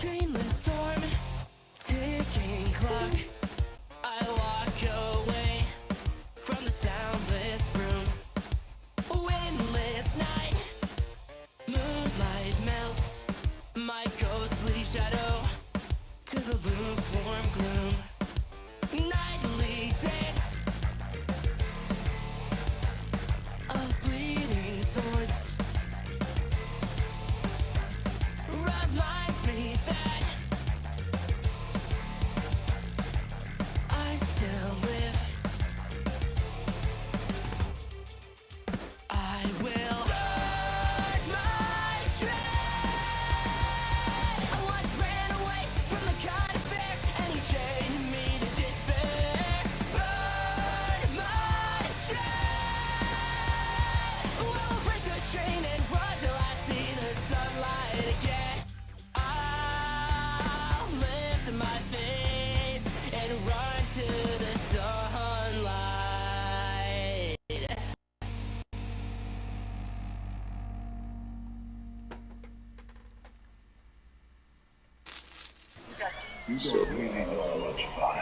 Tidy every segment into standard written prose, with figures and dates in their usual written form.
Chainless storm, ticking clock. I walk away from the soundless room. Windless night, moonlight melts my ghostly shadow to the lukewarm gloom. Nightly dance of bleeding swords reminds me that I still live. I will burn my dread. I once ran away from the kind of fear, and he chained me to despair. Burn my dread. We'll break the chain and run till I see the sunlight again. I'll lift my face and run to the sunlight. So really not much fun.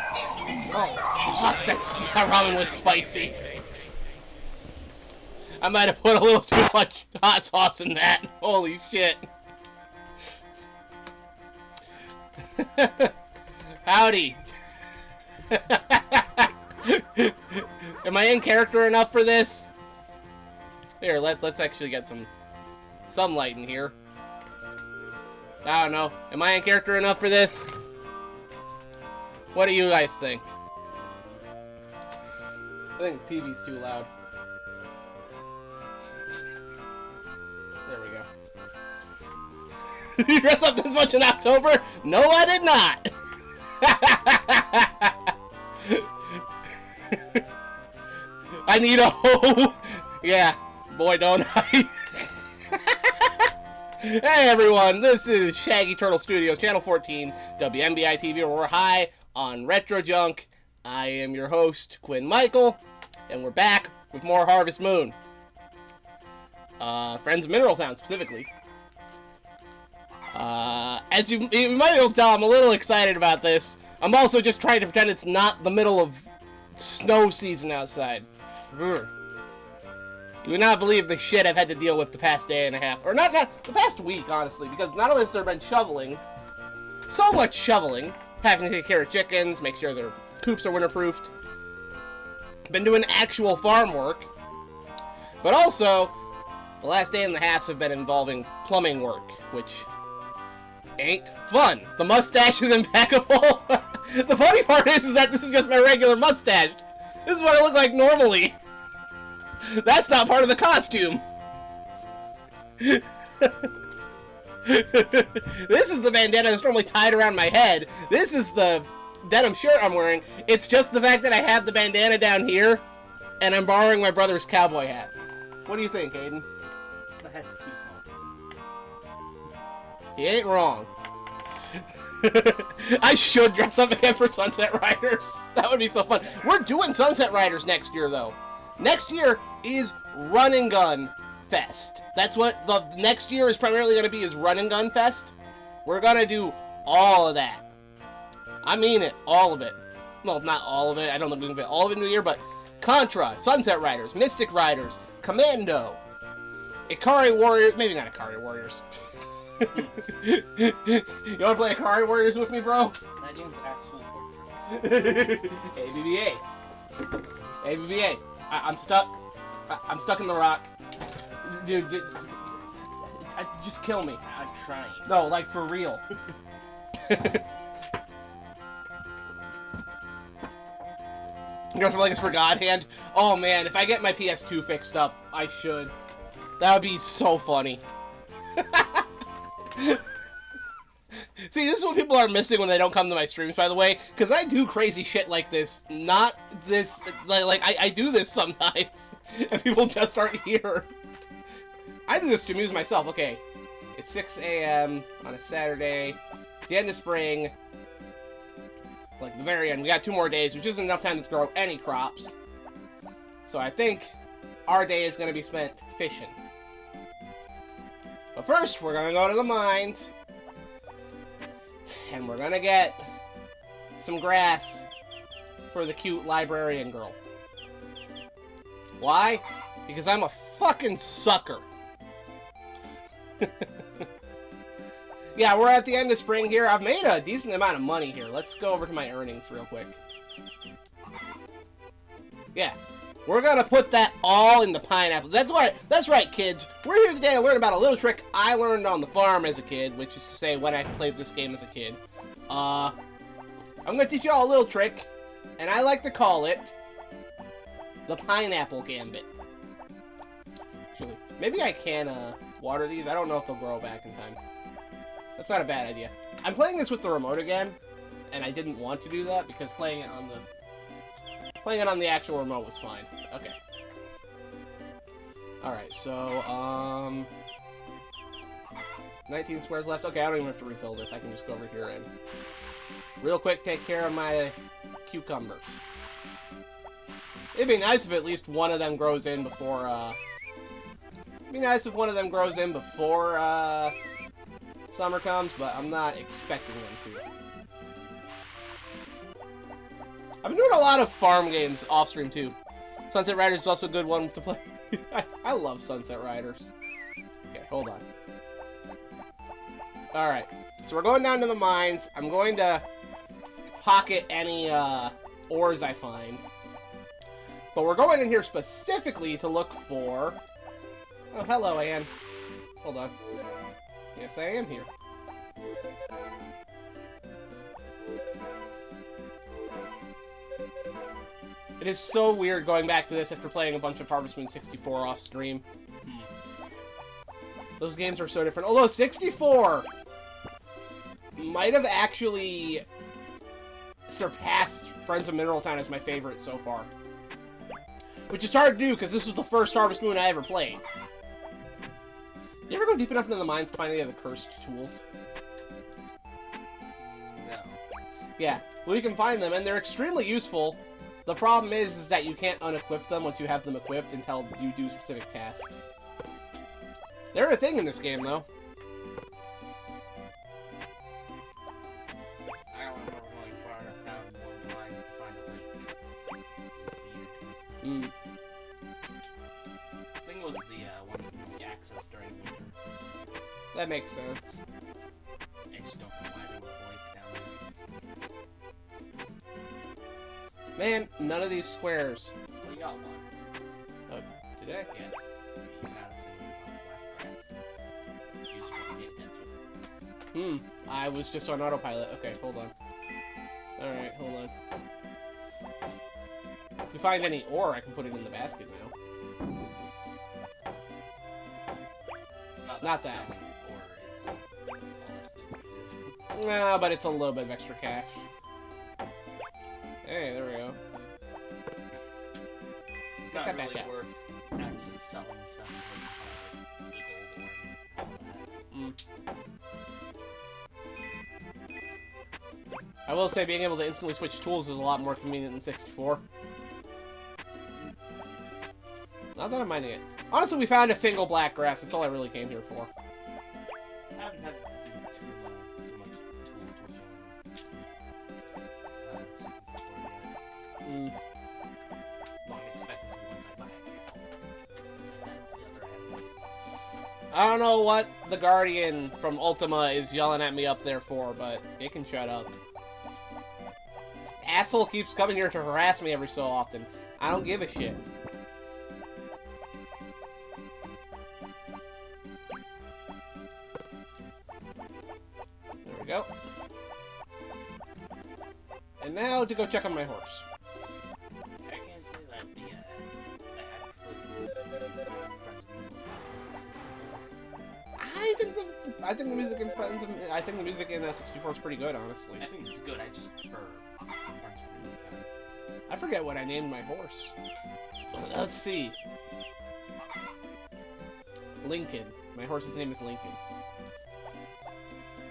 Oh, that ramen was spicy. I might have put a little too much hot sauce in that. Holy shit. Howdy. Am I in character enough for this? Here, let's actually get some light in here. I don't know. Am I in character enough for this? What do you guys think? I think the TV's too loud. There we go. You dress up this much in October? No, I did not! I need a hoe! Yeah, boy don't I. Hey everyone, this is Shaggy Turtle Studios, Channel 14, WMBI TV, where we're high on retro junk. I am your host, Quinn Michael, and we're back with more Harvest Moon. Friends of Mineral Town, specifically. As you might be able to tell, I'm a little excited about this. I'm also just trying to pretend it's not the middle of snow season outside. You would not believe the shit I've had to deal with the past day and a half. Or not the past week, honestly, because not only has there been shoveling, so much shoveling, having to take care of chickens, make sure their coops are winterproofed, been doing actual farm work, but also, the last day and a half have been involving plumbing work, which ain't fun. The mustache is impeccable. The funny part is that this is just my regular mustache. This is what I look like normally. That's not part of the costume. This is the bandana that's normally tied around my head. This is the denim shirt I'm wearing. It's just the fact that I have the bandana down here, and I'm borrowing my brother's cowboy hat. What do you think, Aiden? The hat's too small. He ain't wrong. I should dress up again for Sunset Riders. That would be so fun. We're doing Sunset Riders next year, though. Next year is Run and Gun Fest. That's what the next year is primarily going to be, is Run and Gun Fest. We're going to do all of that. I mean it, all of it. Well, not all of it. I don't think we can fit all of it in New Year, but Contra, Sunset Riders, Mystic Riders, Commando, Ikari Warriors, maybe not Ikari Warriors. You want to play Ikari Warriors with me, bro? That game's actual torture. ABBA. ABBA. I'm stuck. I'm stuck in the rock. Dude, just kill me. I'm trying. No, like for real. You know something like this for God Hand? Oh man, if I get my PS2 fixed up, I should. That would be so funny. See, this is what people are missing when they don't come to my streams, by the way, because I do crazy shit like this. Not this, like I do this sometimes, and people just aren't here. I do this to amuse myself. Okay, it's 6 a.m. on a Saturday, it's the end of spring, like the very end. We got 2 more days, which isn't enough time to grow any crops. So I think our day is going to be spent fishing. But first, we're going to go to the mines. And we're gonna get some grass for the cute librarian girl. Why? Because I'm a fucking sucker. Yeah, we're at the end of spring here. I've made a decent amount of money here. Let's go over to my earnings real quick. Yeah. We're gonna put that all in the pineapple. That's right, kids. We're here today to learn about a little trick I learned on the farm as a kid, which is to say when I played this game as a kid. I'm gonna teach you all a little trick, and I like to call it the pineapple gambit. Actually, maybe I can water these. I don't know if they'll grow back in time. That's not a bad idea. I'm playing this with the remote again, and I didn't want to do that because playing it on the actual remote was fine. Okay. Alright, so, 19 squares left. Okay, I don't even have to refill this. I can just go over here and real quick take care of my cucumbers. It'd be nice if at least one of them grows in before, summer comes, but I'm not expecting them to. I've been doing a lot of farm games off-stream, too. Sunset Riders is also a good one to play. I love Sunset Riders. Okay, hold on. Alright, so we're going down to the mines. I'm going to pocket any ores I find. But we're going in here specifically to look for... Oh, hello, Anne. Hold on. Yes, I am here. It is so weird going back to this after playing a bunch of Harvest Moon 64 off stream. Those games are so different. Although 64 might have actually surpassed Friends of Mineral Town as my favorite so far. Which is hard to do because this was the first Harvest Moon I ever played. You ever go deep enough into the mines to find any of the cursed tools? No. Yeah, well you can find them and they're extremely useful. The problem is that you can't unequip them once you have them equipped until you do specific tasks. They're a thing in this game, though. I don't remember going far enough down one of the lines to find a link. It was weird. I think it was the one you can only access during winter. That makes sense. I just don't know why there was a link down there. Man, none of these squares. Well, you got one. Oh, did I? Yes. You got some black grass. You just didn't pay attention. I was just on autopilot. Okay, hold on. Alright, hold on. If we find any ore, I can put it in the basket now. Not that. Or it's all that Nah, but it's a little bit of extra cash. Hey, there we go. It's Get not that back really out. worth actually selling stuff when you find the gold or I will say being able to instantly switch tools is a lot more convenient than 64. Not that I'm minding it. Honestly, we found a single black grass. That's all I really came here for. I haven't had too much tools to join. 64 yet. Well, I'm expecting to once I buy a cow. Is that the other animals? I don't know what the Guardian from Ultima is yelling at me up there for, but it can shut up. This asshole keeps coming here to harass me every so often. I don't give a shit. There we go. And now to go check on my horse. I can't say that I think the music in Friends of, I think the music in 64 is pretty good, honestly. I think it's good. I just prefer Friends of Mineral Town. I forget what I named my horse. Let's see. Lincoln. My horse's name is Lincoln.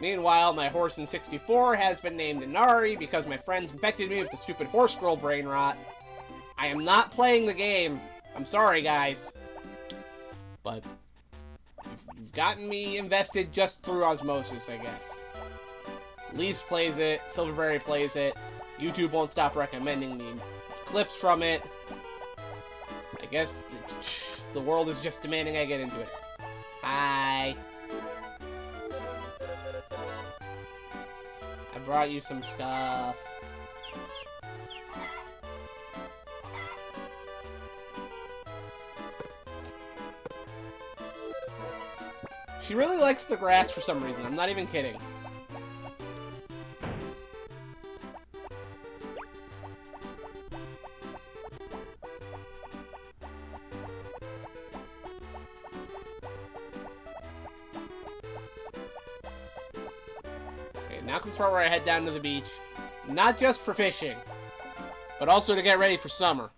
Meanwhile, my horse in 64 has been named Inari because my friends infected me with the stupid horse girl brain rot. I am not playing the game. I'm sorry, guys. But you've gotten me invested just through osmosis, I guess. Lise plays it, Silverberry plays it, YouTube won't stop recommending me clips from it. I guess the world is just demanding I get into it. Hi. I brought you some stuff. She really likes the grass for some reason. I'm not even kidding. Okay, now comes the part where I head down to the beach. Not just for fishing, but also to get ready for summer.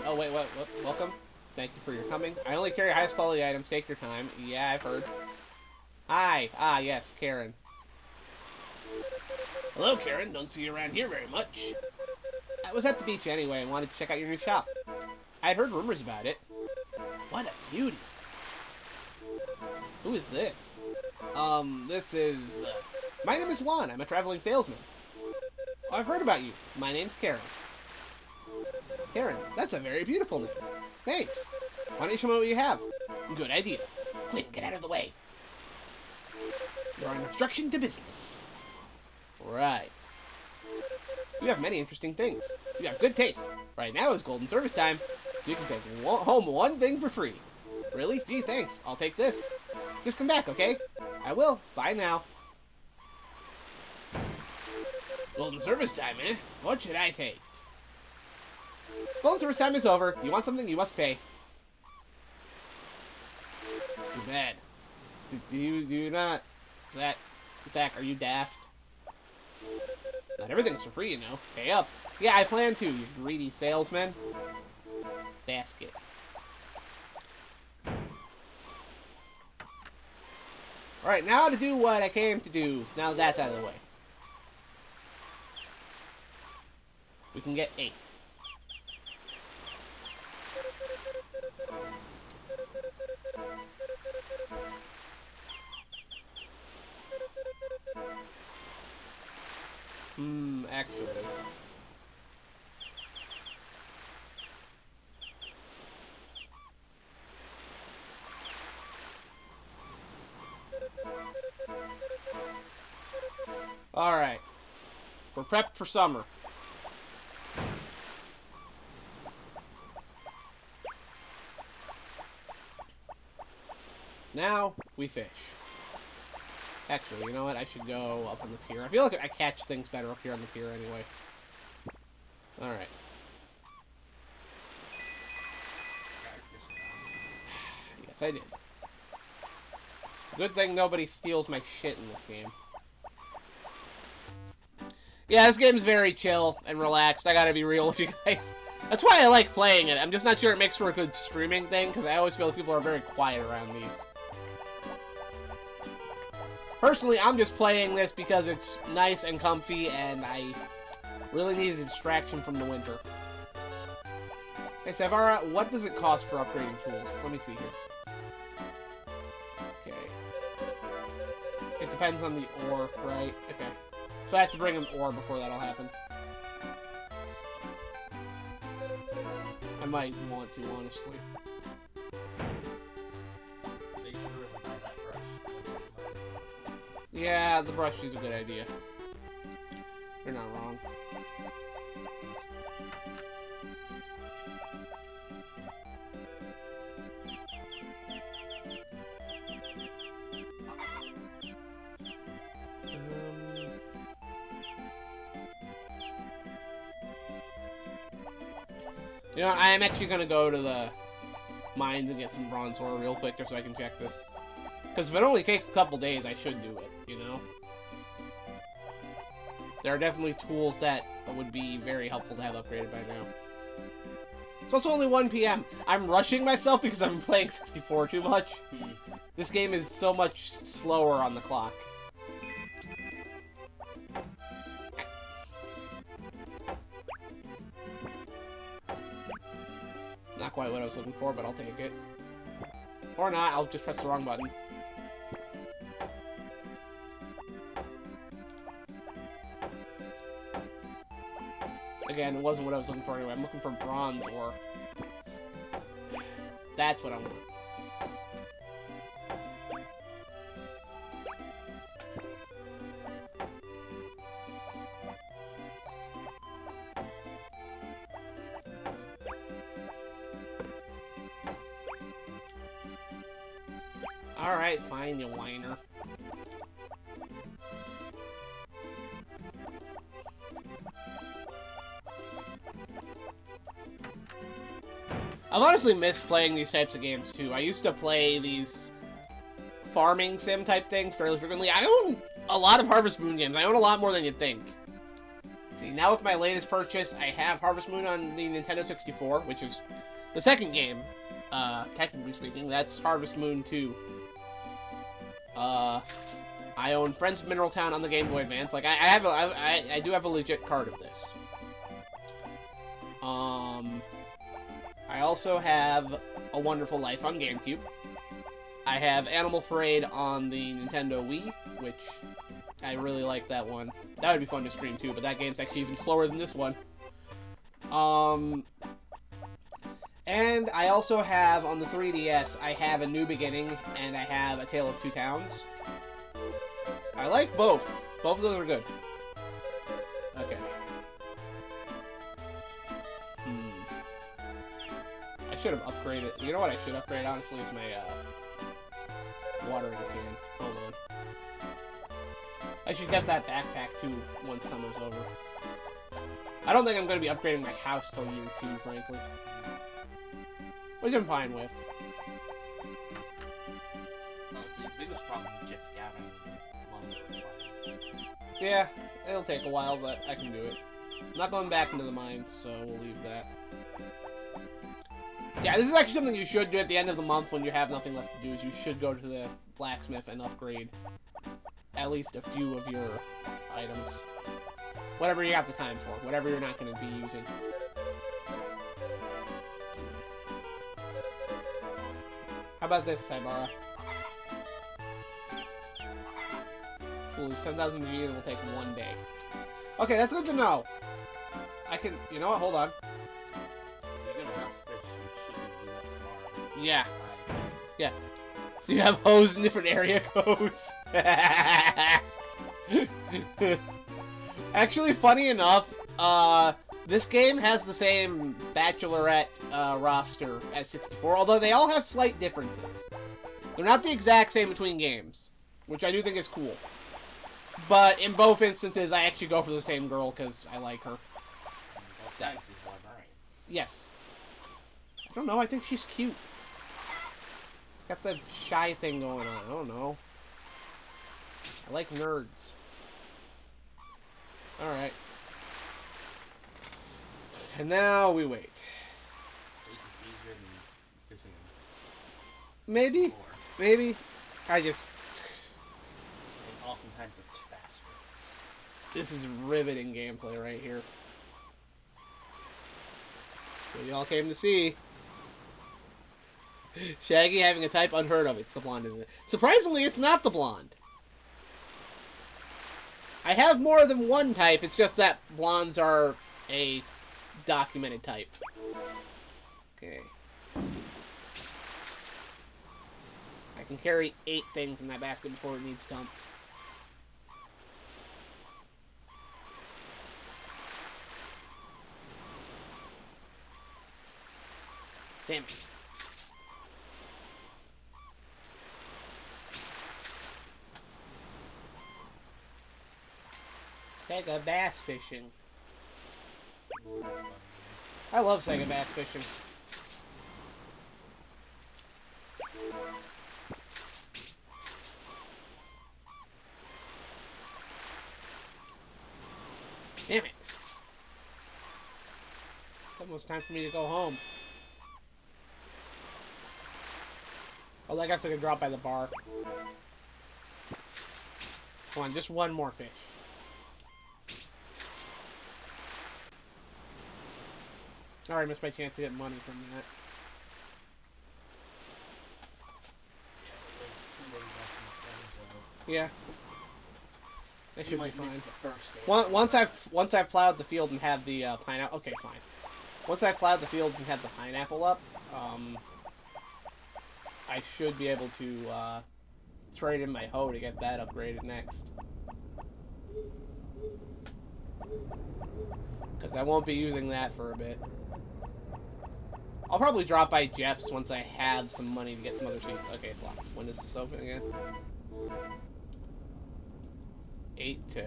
Oh, wait, what? Welcome. Thank you for your coming. I only carry highest quality items. Take your time. Yeah, I've heard. Hi. Ah, yes, Karen. Hello, Karen. Don't see you around here very much. I was at the beach anyway and wanted to check out your new shop. I'd heard rumors about it. What a beauty. Who is this? This is... My name is Juan. I'm a traveling salesman. Oh, I've heard about you. My name's Karen. Karen, that's a very beautiful name. Thanks. Why don't you show me what you have? Good idea. Quick, get out of the way. You're an obstruction to business. Right. You have many interesting things. You have good taste. Right now is golden service time, so you can take home one thing for free. Really? Gee, thanks. I'll take this. Just come back, okay? I will. Bye now. Golden service time, eh? What should I take? Golden service time is over. You want something, you must pay. Too bad. Do you not... Zach, are you daft? Not everything's for free, you know. Pay up. Yeah, I plan to, you greedy salesman. Basket. Alright, now to do what I came to do. Now that's out of the way. We can get 8. Actually. Alright. We're prepped for summer. Now, we fish. Actually, you know what? I should go up on the pier. I feel like I catch things better up here on the pier anyway. Alright. Yes, I did. It's a good thing nobody steals my shit in this game. Yeah, this game's very chill and relaxed. I gotta be real with you guys. That's why I like playing it. I'm just not sure it makes for a good streaming thing, because I always feel like people are very quiet around these. Personally, I'm just playing this because it's nice and comfy, and I really need a distraction from the winter. Hey, Savara, what does it cost for upgrading tools? Let me see here. Okay. It depends on the ore, right? Okay. So I have to bring an ore before that'll happen. I might want to, honestly. Yeah, the brush is a good idea. You're not wrong. You know, I am actually gonna go to the mines and get some bronze ore real quick just so I can check this. Because if it only takes a couple days, I should do it, you know? There are definitely tools that would be very helpful to have upgraded by now. So it's only 1 PM. I'm rushing myself because I've been playing 64 too much. This game is so much slower on the clock. quite what I was looking for, but I'll take it. Or not, I'll just press the wrong button. Again, it wasn't what I was looking for anyway. I'm looking for bronze ore. That's what I want. Alright, fine, you whiner. I've honestly missed playing these types of games, too. I used to play these farming sim type things fairly frequently. I own a lot of Harvest Moon games. I own a lot more than you'd think. See, now with my latest purchase, I have Harvest Moon on the Nintendo 64, which is the second game, technically speaking. That's Harvest Moon 2. I own Friends of Mineral Town on the Game Boy Advance. Like, I do have a legit card of this. I also have A Wonderful Life on GameCube. I have Animal Parade on the Nintendo Wii, which I really like that one. That would be fun to stream too, but that game's actually even slower than this one. And I also have, on the 3DS, I have A New Beginning, and I have A Tale of Two Towns. I like both. Both of those are good. Okay. I should have upgraded. You know what I should upgrade, honestly, is my, watering can. Hold on. I should get that backpack, too, once summer's over. I don't think I'm going to be upgrading my house till year 2, frankly. Which I'm fine with. Well, see, the biggest problem is just gathering lumber. Yeah, it'll take a while, but I can do it. I'm not going back into the mines, so we'll leave that. Yeah, this is actually something you should do at the end of the month when you have nothing left to do, is you should go to the blacksmith and upgrade at least a few of your items. Whatever you have the time for, whatever you're not going to be using. How about this, Saibara? We'll lose 10,000 G and it will take 1 day. Okay, that's good to know. I can... You know what? Hold on. You're gonna have to should do that tomorrow. Yeah. Yeah. Do you have hoes in different area codes? Actually, funny enough, this game has the same Bachelorette roster as 64, although they all have slight differences. They're not the exact same between games, which I do think is cool. But in both instances, I actually go for the same girl because I like her. Both times he's librarian. Yes. I don't know, I think she's cute. It's got the shy thing going on, I don't know. I like nerds. Alright. And now we wait. This is easier than kissing him. Maybe. Maybe. I just... And oftentimes it's faster. This is riveting gameplay right here. What y'all came to see. Shaggy having a type unheard of. It's the blonde, isn't it? Surprisingly, it's not the blonde. I have more than one type, it's just that blondes are a documented type. Okay. I can carry 8 things in that basket before it needs dumped. Damn it. Sega bass fishing. I love Sega bass fishing. Damn it. It's almost time for me to go home. Oh, I guess I can drop by the bar. Come on, just one more fish. Alright, missed my chance to get money from that. Yeah. That You should be might fine. miss the first dance. Once I've plowed the field and have the pineapple. Okay, fine. Once I've plowed the fields and have the pineapple up, I should be able to trade in my hoe to get that upgraded next. Because I won't be using that for a bit. I'll probably drop by Jeff's once I have some money to get some other seeds. Okay, it's locked. When does this open again? 8 to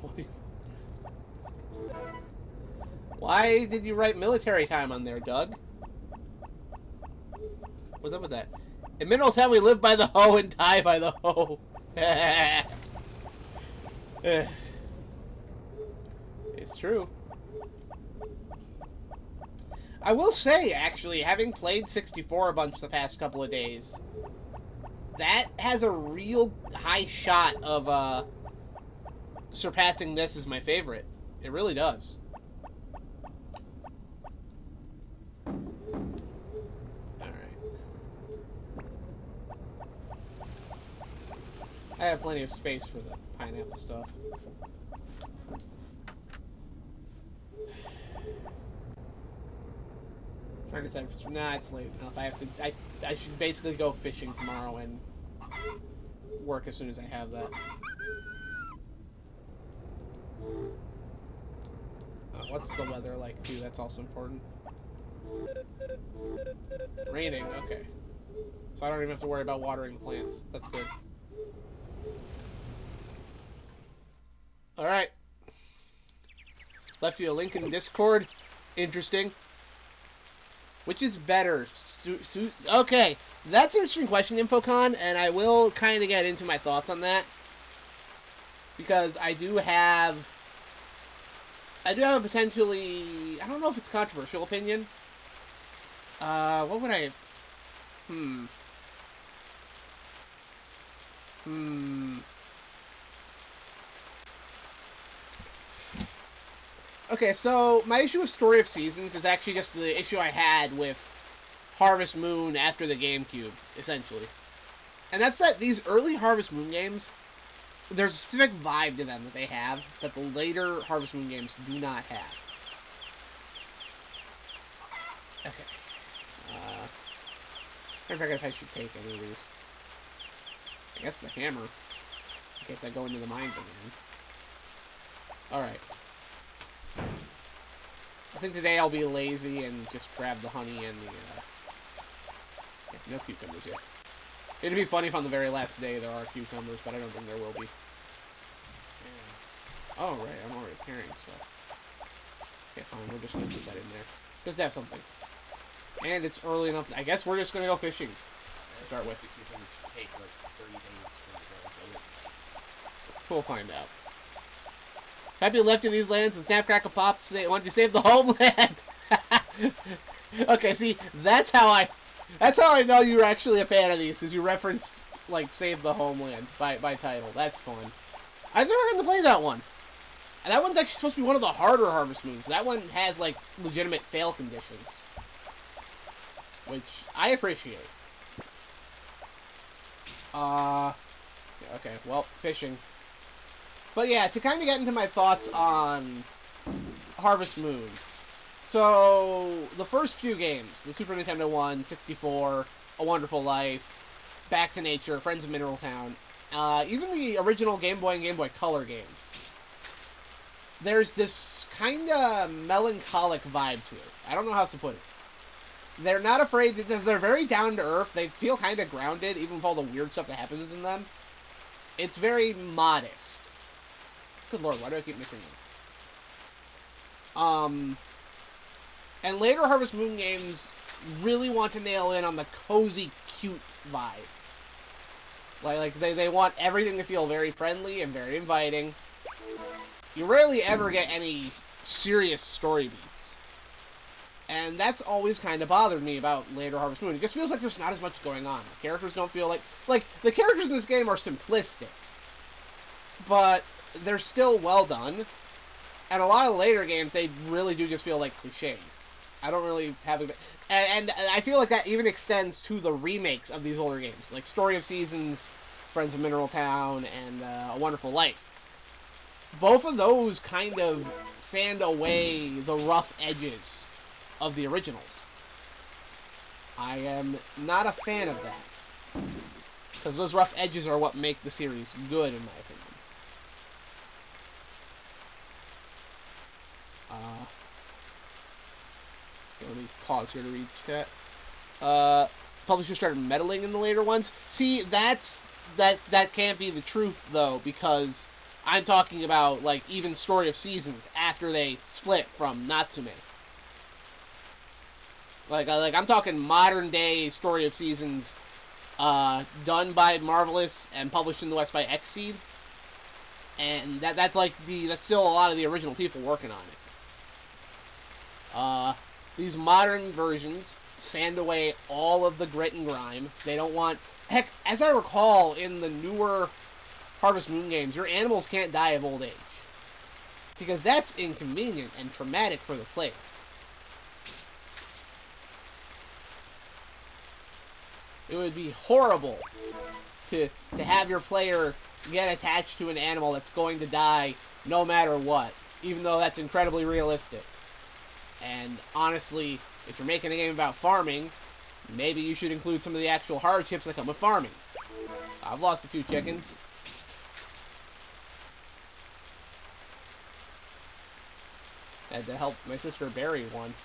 20. Why did you write military time on there, Doug? What's up with that? In Mineral Town, we live by the hoe and die by the hoe. It's true. I will say, actually, having played 64 a bunch the past couple of days, that has a real high shot of surpassing this as my favorite. It really does. Alright. I have plenty of space for the pineapple stuff. Trying to decide if it's... Nah, it's late enough. I have to... I should basically go fishing tomorrow and work as soon as I have that. What's the weather like, too? That's also important. Raining, okay. So I don't even have to worry about watering plants. That's good. Alright. Left you a link in Discord. Interesting. Which is better? Okay, that's an interesting question, Infocon, and I will kind of get into my thoughts on that. Because I do have a potentially... I don't know if it's a controversial opinion. What would I... Okay, so my issue with Story of Seasons is actually just the issue I had with Harvest Moon after the GameCube, essentially. And that's that these early Harvest Moon games, there's a specific vibe to them that they have that the later Harvest Moon games do not have. Okay. I forget if I should take any of these. I guess the hammer, in case I go into the mines again. Alright. I think today I'll be lazy and just grab the honey and the, yeah, no cucumbers yet. It'd be funny if on the very last day there are cucumbers, but I don't think there will be. Yeah. Oh, right, I'm already carrying stuff. Okay, fine, we're just gonna put that in there. Just to have something. And it's early enough, I guess we're just gonna go fishing to start with. Take like 30 days to grow. We'll find out. Happy left in these lands and Snapcrackle Pops wanted to save the homeland. Okay, see, that's how I know you're actually a fan of these, because you referenced like Save the Homeland by title. That's fun. I've never gotten to play that one. And that one's actually supposed to be one of the harder Harvest Moons. That one has like legitimate fail conditions, which I appreciate. Yeah, okay, well, fishing. But yeah, to kind of get into my thoughts on Harvest Moon. So, the first few games, the Super Nintendo 1, 64, A Wonderful Life, Back to Nature, Friends of Mineral Town, even the original Game Boy and Game Boy Color games, there's this kind of melancholic vibe to it. I don't know how else to put it. They're not afraid, because they're very down to earth. They feel kind of grounded, even with all the weird stuff that happens in them. It's very modest. Good lord, why do I keep missing them? And later Harvest Moon games really want to nail in on the cozy, cute vibe. Like they want everything to feel very friendly and very inviting. You rarely ever get any serious story beats. And that's always kind of bothered me about later Harvest Moon. It just feels like there's not as much going on. The characters don't feel like the characters in this game are simplistic. But they're still well done. And a lot of later games, they really do just feel like cliches. I don't really have a... And I feel like that even extends to the remakes of these older games. Like Story of Seasons Friends of Mineral Town and A Wonderful Life. Both of those kind of sand away the rough edges of the originals. I am not a fan of that, because those rough edges are what make the series good, in my opinion. Okay, let me pause here to read chat. Publishers started meddling in the later ones. See, that can't be the truth, though, because I'm talking about, like, even Story of Seasons after they split from Natsume. Like I'm talking modern day Story of Seasons, done by Marvelous and published in the West by Xseed, and that's still a lot of the original people working on it. These modern versions sand away all of the grit and grime. They don't want, heck, as I recall, in the newer Harvest Moon games, your animals can't die of old age, because that's inconvenient and traumatic for the player. It would be horrible to have your player get attached to an animal that's going to die no matter what, even though that's incredibly realistic. And honestly, if you're making a game about farming, maybe you should include some of the actual hardships that come with farming. I've lost a few chickens. Had to help my sister bury one.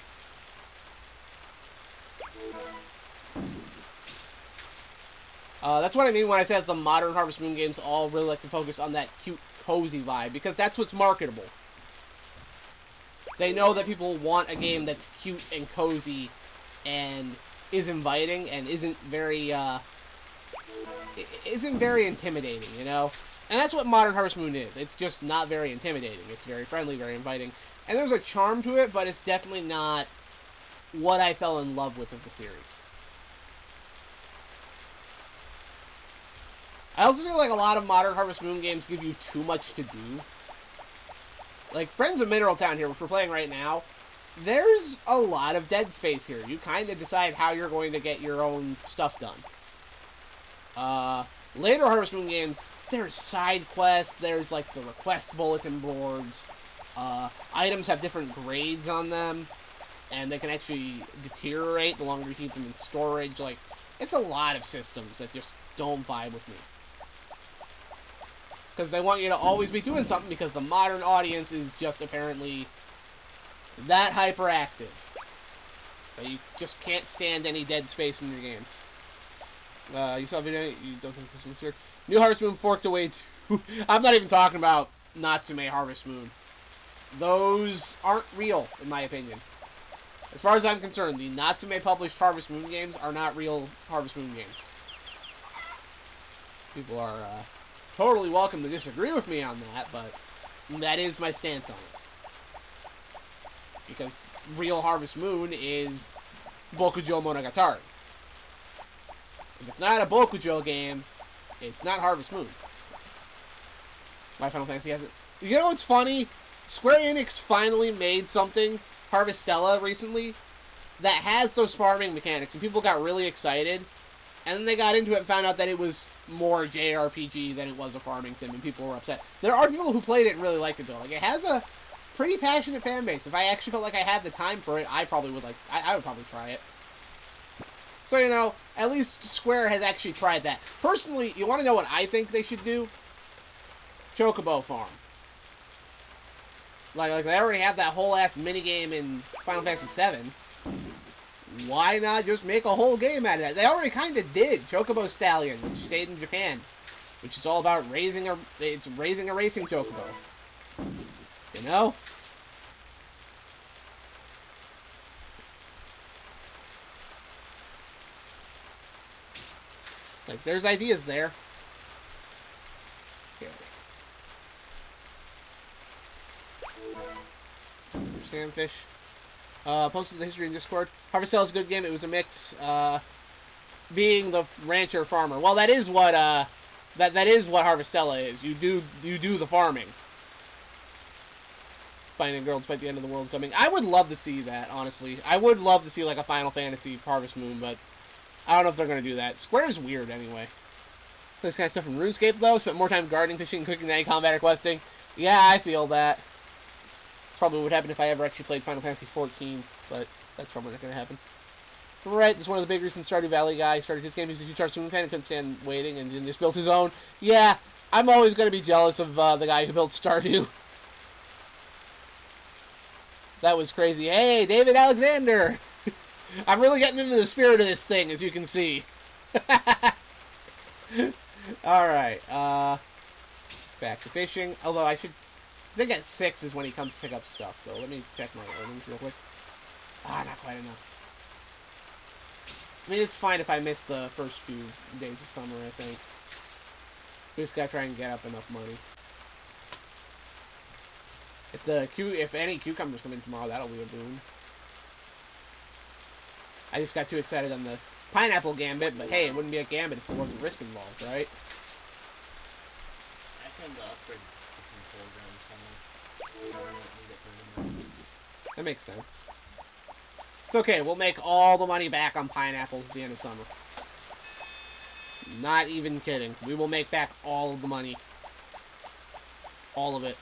That's what I mean when I said the modern Harvest Moon games all really like to focus on that cute, cozy vibe, because that's what's marketable. They know that people want a game that's cute and cozy and is inviting and isn't very intimidating, you know? And that's what modern Harvest Moon is. It's just not very intimidating. It's very friendly, very inviting. And there's a charm to it, but it's definitely not what I fell in love with the series. I also feel like a lot of modern Harvest Moon games give you too much to do. Like, Friends of Mineral Town here, which we're playing right now, there's a lot of dead space here. You kind of decide how you're going to get your own stuff done. Later Harvest Moon games, there's side quests, there's, like, the request bulletin boards. Items have different grades on them, and they can actually deteriorate the longer you keep them in storage. Like, it's a lot of systems that just don't vibe with me. Because they want you to always be doing something, because the modern audience is just apparently that hyperactive that you just can't stand any dead space in your games. You saw a video, you don't think this was weird. New Harvest Moon forked away too. I'm not even talking about Natsume Harvest Moon. Those aren't real, in my opinion. As far as I'm concerned, the Natsume published Harvest Moon games are not real Harvest Moon games. People are totally welcome to disagree with me on that, but that is my stance on it. Because real Harvest Moon is Bokujo Monogatari. If it's not a Bokujo game, it's not Harvest Moon. My Final Fantasy has it. You know what's funny? Square Enix finally made something, Harvestella, recently, that has those farming mechanics, and people got really excited. And then they got into it and found out that it was more JRPG than it was a farming sim, and people were upset. There are people who played it and really liked it, though. Like, it has a pretty passionate fan base. If I actually felt like I had the time for it, I probably would I would probably try it. So, you know, at least Square has actually tried that. Personally, you want to know what I think they should do? Chocobo Farm. Like they already have that whole ass minigame in Final Fantasy VII. Why not just make a whole game out of that? They already kind of did. Chocobo Stallion, which stayed in Japan, which is all about raising a racing chocobo. You know? Like, there's ideas there. Here. Sandfish. Posted the history in Discord. Harvestella is a good game. It was a mix, being the rancher farmer. Well, that is what that is what Harvestella is. You do the farming. Finding a girl despite the end of the world coming. I would love to see that, honestly. I would love to see like a Final Fantasy Harvest Moon, but I don't know if they're gonna do that. Square is weird anyway. This kind of stuff from RuneScape, though. Spent more time gardening, fishing, cooking than any combat or questing. Yeah, I feel that. It's probably what would happen if I ever actually played Final Fantasy XIV, but that's probably not going to happen. Right, this is one of the big reasons Stardew Valley guy started his game. He's a huge Hearthstone fan and couldn't stand waiting and just built his own. Yeah, I'm always going to be jealous of the guy who built Stardew. That was crazy. Hey, David Alexander! I'm really getting into the spirit of this thing, as you can see. Alright, back to fishing. Although I think at 6 is when he comes to pick up stuff, so let me check my earnings real quick. Ah, not quite enough. I mean, it's fine if I miss the first few days of summer, I think. We just gotta try and get up enough money. If any cucumbers come in tomorrow, that'll be a boon. I just got too excited on the pineapple gambit, but hey, it wouldn't be a gambit if there wasn't risk involved, right? I can upgrade the control during the summer. I don't need it for the moment. That makes sense. It's okay, we'll make all the money back on pineapples at the end of summer. Not even kidding. We will make back all of the money. All of it.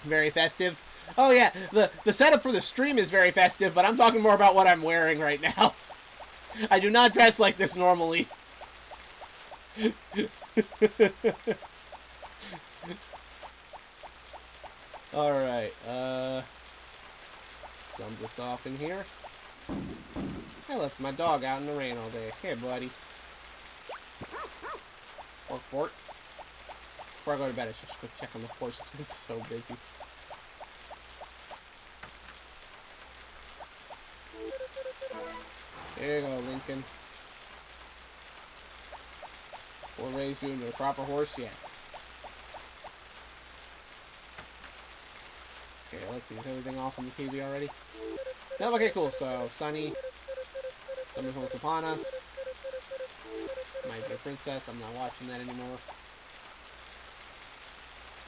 Very festive. Oh yeah, the setup for the stream is very festive, but I'm talking more about what I'm wearing right now. I do not dress like this normally. Alright, dump this off in here. I left my dog out in the rain all day. Hey, buddy. Bork, bork. Before I go to bed, I should just quick check on the horse. It's been so busy. There you go, Lincoln. We'll raise you into a proper horse yet. Okay, let's see. Is everything off on the TV already? No? Okay, cool. So, Sunny. Summer's almost upon us. My Dear Princess. I'm not watching that anymore.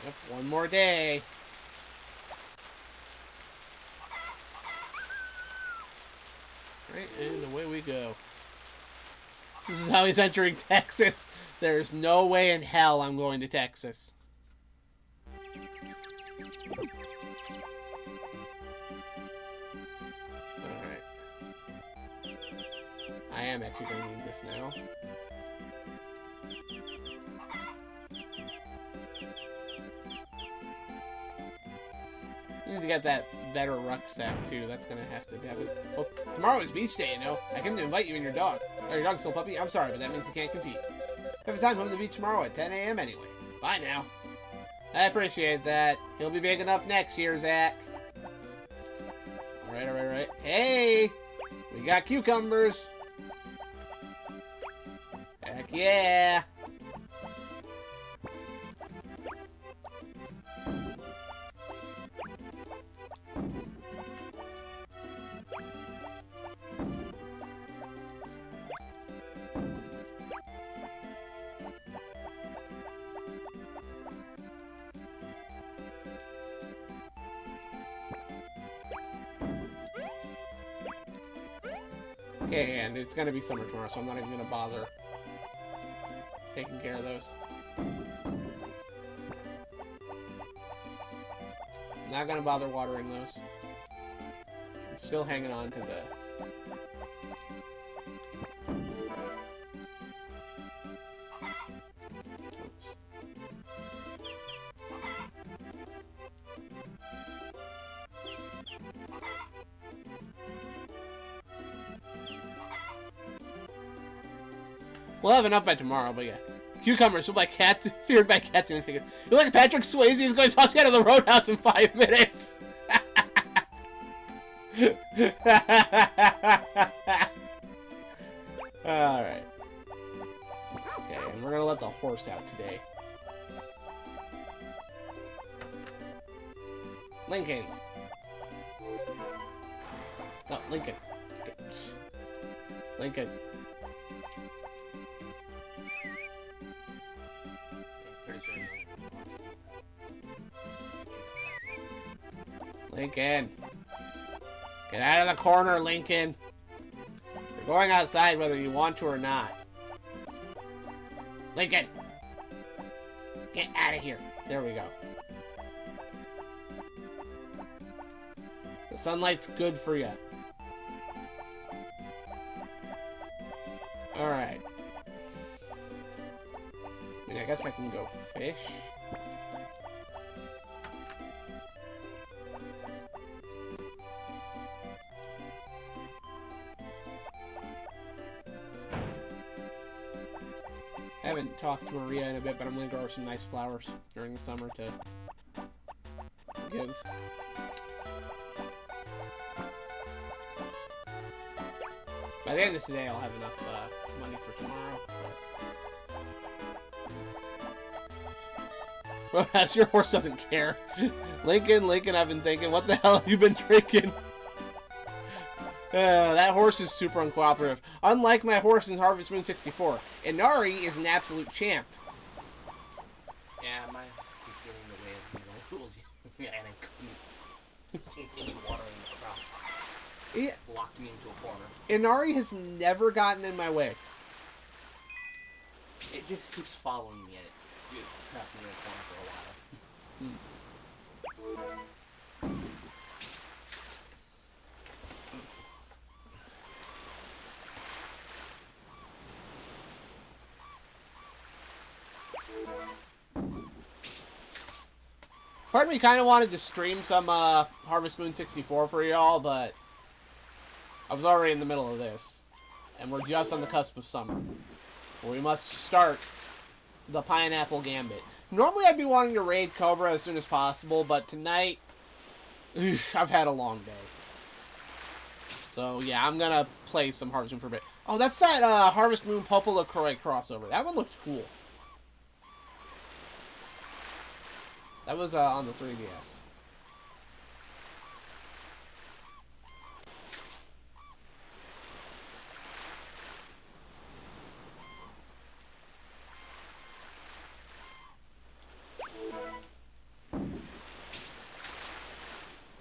Yep, one more day. Right, and away we go. This is how he's entering Texas. There's no way in hell I'm going to Texas. Alright. I am actually going to need this now. I need to get that better rucksack too. That's gonna have to happen. Oh, tomorrow is beach day, you know. I can invite you and your dog. Oh, your dog's still a puppy? I'm sorry, but that means you can't compete. Have a time home to the beach tomorrow at 10 a.m. anyway. Bye now. I appreciate that. He'll be big enough next year, Zach. Alright, alright, alright. Hey! We got cucumbers. Heck yeah! Okay, and it's gonna be summer tomorrow, so I'm not even gonna bother taking care of those. Not gonna bother watering those. I'm still hanging on to the... We'll have enough by tomorrow, but yeah. Cucumbers, so by cats, feared by cats. You're like Patrick Swayze is going to toss you out of the roadhouse in 5 minutes. Alright. Okay, and we're going to let the horse out today. Lincoln. No, Lincoln. Lincoln. Lincoln. Get out of the corner, Lincoln. You're going outside whether you want to or not. Lincoln! Get out of here. There we go. The sunlight's good for you. Alright. I guess I can go fish. I haven't talked to Maria in a bit, but I'm gonna grow some nice flowers during the summer to give. By the end of today, I'll have enough money for tomorrow. But... As your horse doesn't care. Lincoln, I've been thinking, what the hell have you been drinking? That horse is super uncooperative. Unlike my horse in Harvest Moon 64, Inari is an absolute champ. Yeah, my keep getting in the way of the rules. And I couldn't continue watering the crops. Yeah. Locked me into a corner. Inari has never gotten in my way. It just keeps following me, and it trapped me in a corner for a while. Part of me kind of wanted to stream some Harvest Moon 64 for y'all, but I was already in the middle of this. And we're just on the cusp of summer. We must start the Pineapple Gambit. Normally I'd be wanting to raid Cobra as soon as possible, but tonight, I've had a long day. So yeah, I'm gonna play some Harvest Moon for a bit. Oh, that's that Harvest Moon Popolacroix crossover. That one looked cool. That was on the 3DS.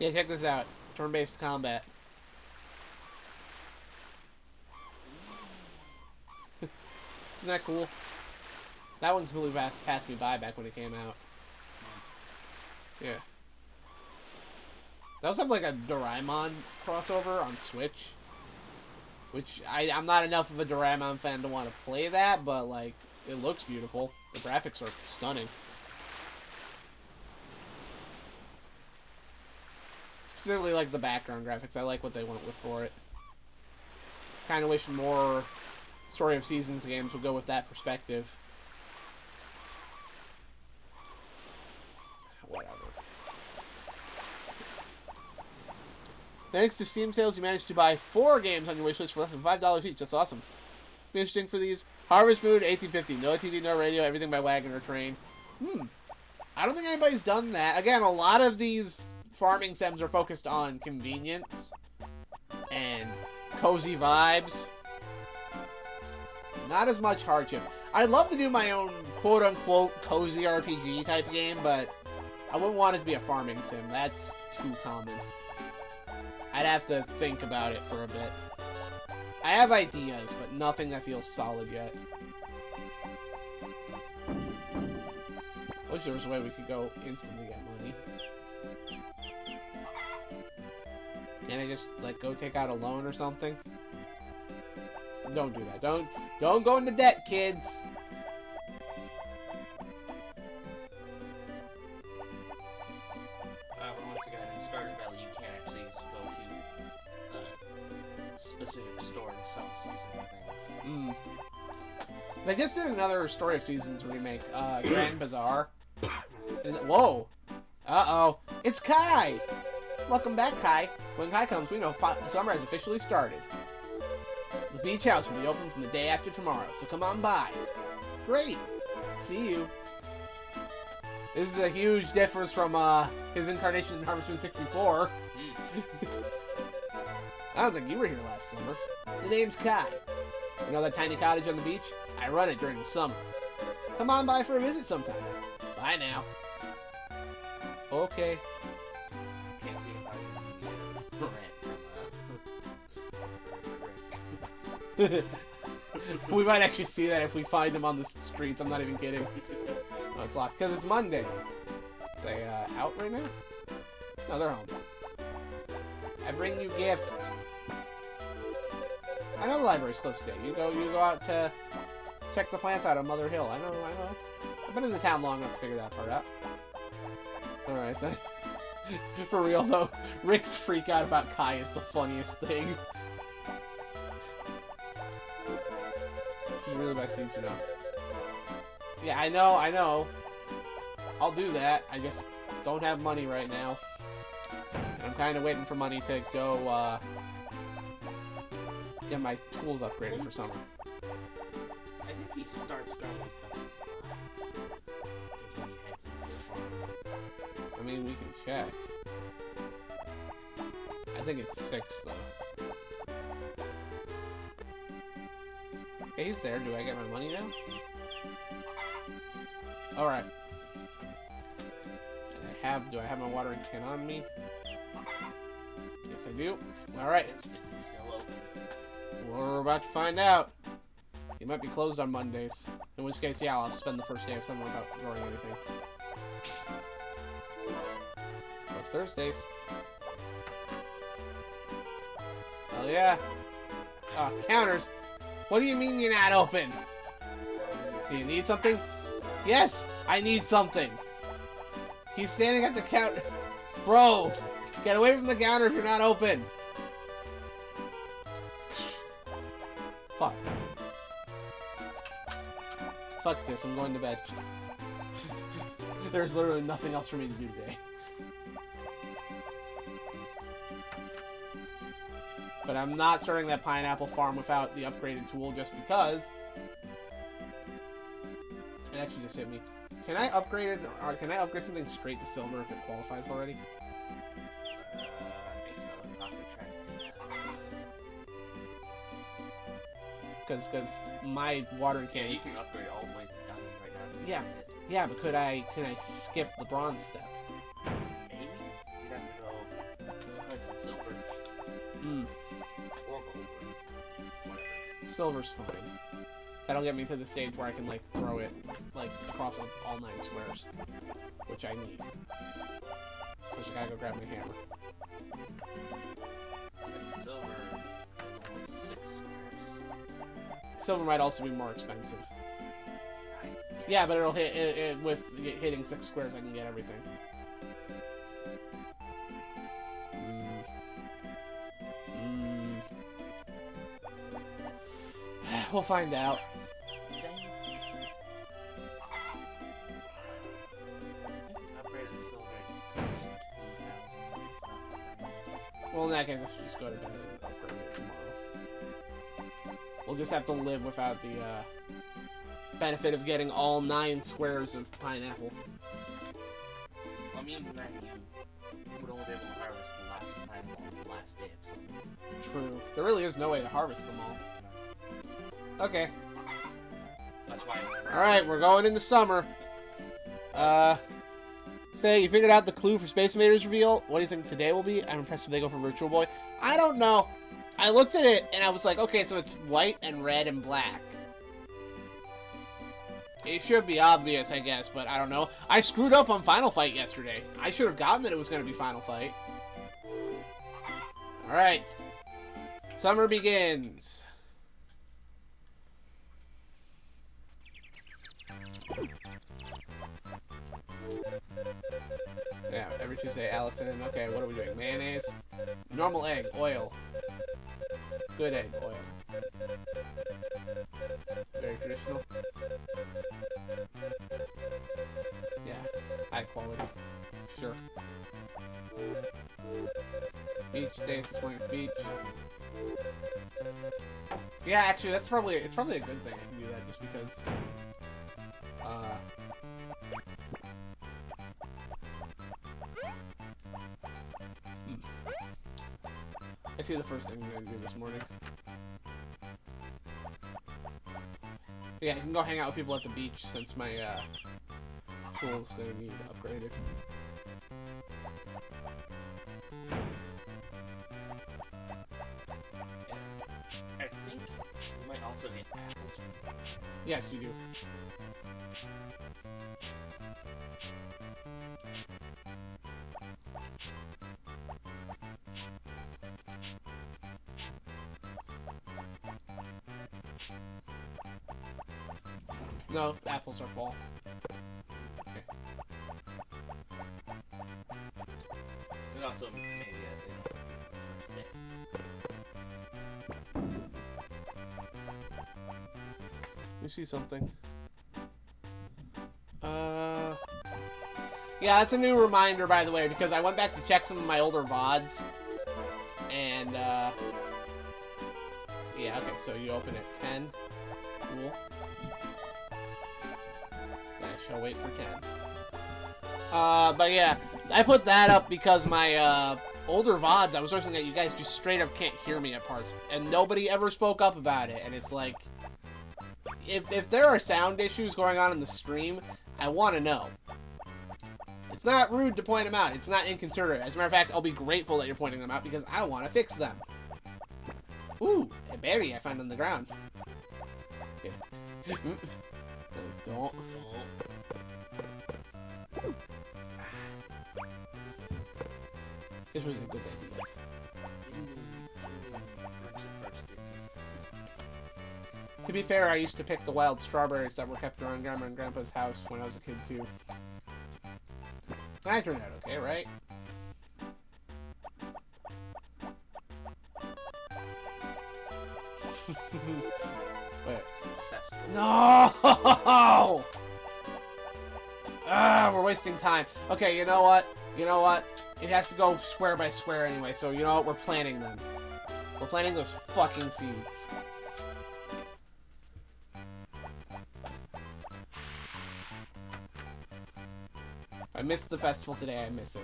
Yeah, check this out. Turn-based combat. Isn't that cool? That one completely passed me by back when it came out. Yeah. They also have like a Doraemon crossover on Switch. Which, I'm not enough of a Doraemon fan to want to play that, but like, it looks beautiful. The graphics are stunning. Specifically like the background graphics. I like what they went with for it. Kind of wish more Story of Seasons games would go with that perspective. Whatever. Thanks to Steam sales, you managed to buy 4 games on your wishlist for less than $5 each. That's awesome. Be interesting for these. Harvest Moon 1850. No TV, no radio. Everything by wagon or train. I don't think anybody's done that. Again, a lot of these farming sims are focused on convenience and cozy vibes. Not as much hardship. I'd love to do my own quote-unquote cozy RPG type game, but I wouldn't want it to be a farming sim. That's too common. I'd have to think about it for a bit. I have ideas, but nothing that feels solid yet. Wish there was a way we could go instantly get money. Can't I just, like, go take out a loan or something? Don't do that. Don't go into debt, kids! Once again, in Stardew Valley, you can't actually go to a specific store to sell seasonal things. They just did another Story of Seasons remake, Grand Bazaar. Whoa! Uh-oh. It's Kai! Welcome back, Kai. When Kai comes, we know summer has officially started. The beach house will be open from the day after tomorrow, so come on by. Great! See you. This is a huge difference from his incarnation in Harvest Moon 64. I don't think you were here last summer. The name's Kai. You know that tiny cottage on the beach? I run it during the summer. Come on by for a visit sometime. Bye now. Okay. Can't see if I rant from We might actually see that if we find them on the streets. I'm not even kidding. Oh, it's locked. Because it's Monday. They, out right now? No, they're home. I bring you gift. I know the library's closed today. You go out to check the plants out on Mother Hill. I know. I've been in the town long enough to figure that part out. Alright then. For real though, Rick's freak out about Kai is the funniest thing. You really buy seeds, you know? Yeah, I know. I'll do that. I just don't have money right now. I'm kind of waiting for money to go, get my tools upgraded for summer. I think he starts growing stuff. Is when he heads into the farm. I mean, we can check. I think it's 6, though. Okay, he's there. Do I get my money now? Alright. Do I have my watering can on me? Yes, I do. Alright. Is he still open? Well, we're about to find out. He might be closed on Mondays. In which case, yeah, I'll spend the first day of summer without growing anything. Plus Thursdays. Hell yeah. Counters. What do you mean you're not open? Do you need something? Yes, I need something. He's standing at the counter. Bro, get away from the counter if you're not open. Fuck. Fuck this, I'm going to bed. There's literally nothing else for me to do today. But I'm not starting that pineapple farm without the upgraded tool just because. It actually just hit me. Can I upgrade it, or can I upgrade something straight to silver if it qualifies already? I think so. I'll have to try to do that. Because my watering can. Yeah, you can upgrade all the way to diamond right now. Yeah. Yeah, but can I skip the bronze step? Maybe you'd have to go like silver Hmm. or gold. Whatever. Silver's fine. That'll get me to the stage where I can, like, throw it, like, across all 9 squares. Which I need. First I gotta go grab my hammer. Silver is only 6 squares. Silver might also be more expensive. Yeah, but it'll hit, with hitting 6 squares I can get everything. We'll find out. Well, in that case, I should just go to bed and upgrade it tomorrow. We'll just have to live without the benefit of getting all 9 squares of pineapple. Well, I mean, then you would only be able to harvest the last pineapple on the last day of summer. True. There really is no way to harvest them all. Okay. That's why. Alright, we're going into summer. Say, you figured out the clue for Space Invaders reveal? What do you think today will be? I'm impressed if they go for Virtual Boy. I don't know. I looked at it, and I was like, okay, so it's white and red and black. It should be obvious, I guess, but I don't know. I screwed up on Final Fight yesterday. I should have gotten that it was going to be Final Fight. Alright. Summer begins. Yeah, every Tuesday, Allison. Okay, what are we doing? Mayonnaise? Normal egg, oil. Good egg, oil. Very traditional. Yeah, high quality. Sure. Beach days this morning at the beach. Yeah, actually, it's probably a good thing I can do that just because. I see the first thing I'm gonna do this morning. Yeah, I can go hang out with people at the beach since my tool's gonna need upgraded. I think we might also get apples Yes, you do. No, apples are fall. Okay. And also maybe they don't on the first day. Let me see something. Yeah, that's a new reminder, by the way, because I went back to check some of my older VODs. And, yeah, okay, so you open at 10. Cool. I shall wait for 10. But yeah, I put that up because my, older VODs, I was noticing that you guys just straight up can't hear me at parts. And nobody ever spoke up about it, and it's like... If there are sound issues going on in the stream, I want to know. It's not rude to point them out. It's not inconsiderate. As a matter of fact, I'll be grateful that you're pointing them out because I want to fix them. Ooh, a berry I found on the ground. Okay. Don't. This was a good idea. To be fair, I used to pick the wild strawberries that were kept around Grandma and Grandpa's house when I was a kid, too. That turned out okay, right? Wait. No! Ah, we're wasting time. Okay, you know what? You know what? It has to go square by square anyway, so you know what? We're planting them. We're planting those fucking seeds. I missed the festival today, I miss it.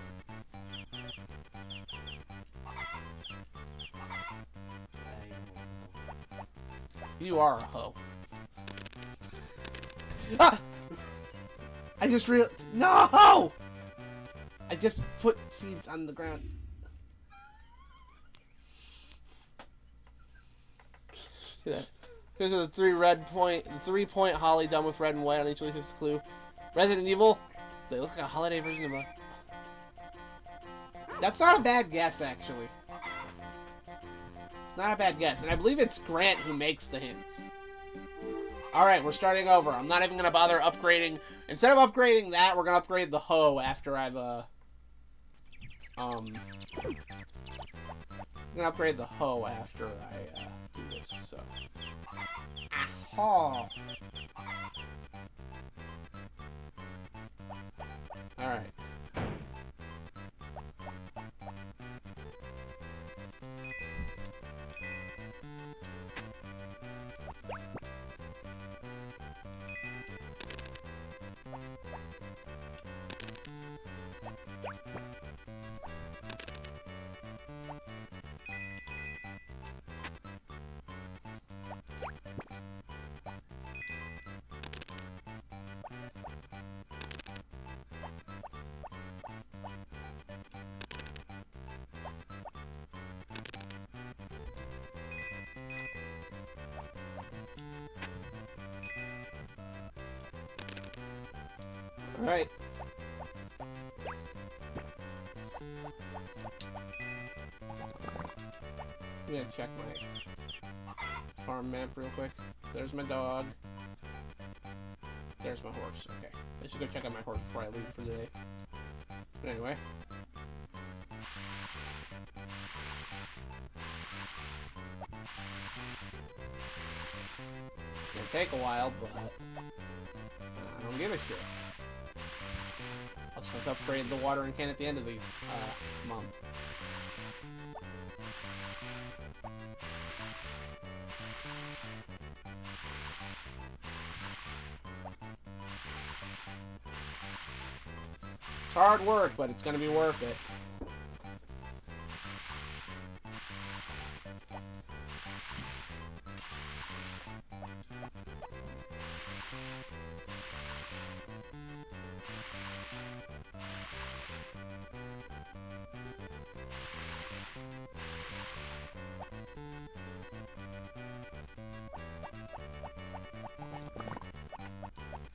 You are a hoe. Ah! I just realized. No! I just put seeds on the ground. Here's the 3-point holly done with red and white on each leaf is the clue. Resident Evil. They look like a holiday version of a... That's not a bad guess, actually. It's not a bad guess. And I believe it's Grant who makes the hints. Alright, we're starting over. I'm not even going to bother upgrading. Instead of upgrading that, we're going to upgrade the hoe after I've, I'm going to upgrade the hoe after I, do this, so... Aha! Alright. Alright. I'm gonna check my farm map real quick. There's my dog. There's my horse. Okay. I should go check out my horse before I leave for the day. But anyway. It's gonna take a while, but I don't give a shit. I'll just upgrade the watering can at the end of the month. It's hard work, but it's gonna be worth it.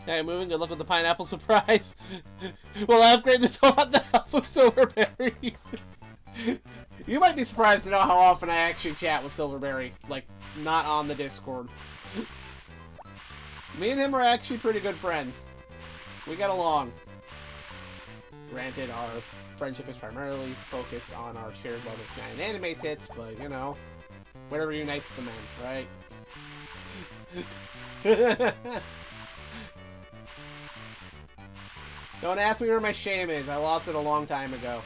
Hey, moving. Good luck with the pineapple surprise. We'll upgrade this home with the help of Silverberry. You might be surprised to know how often I actually chat with Silverberry. Like, not on the Discord. Me and him are actually pretty good friends. We get along. Granted, our friendship is primarily focused on our shared love of giant anime tits, but, you know, whatever unites the men, right? Don't ask me where my shame is. I lost it a long time ago.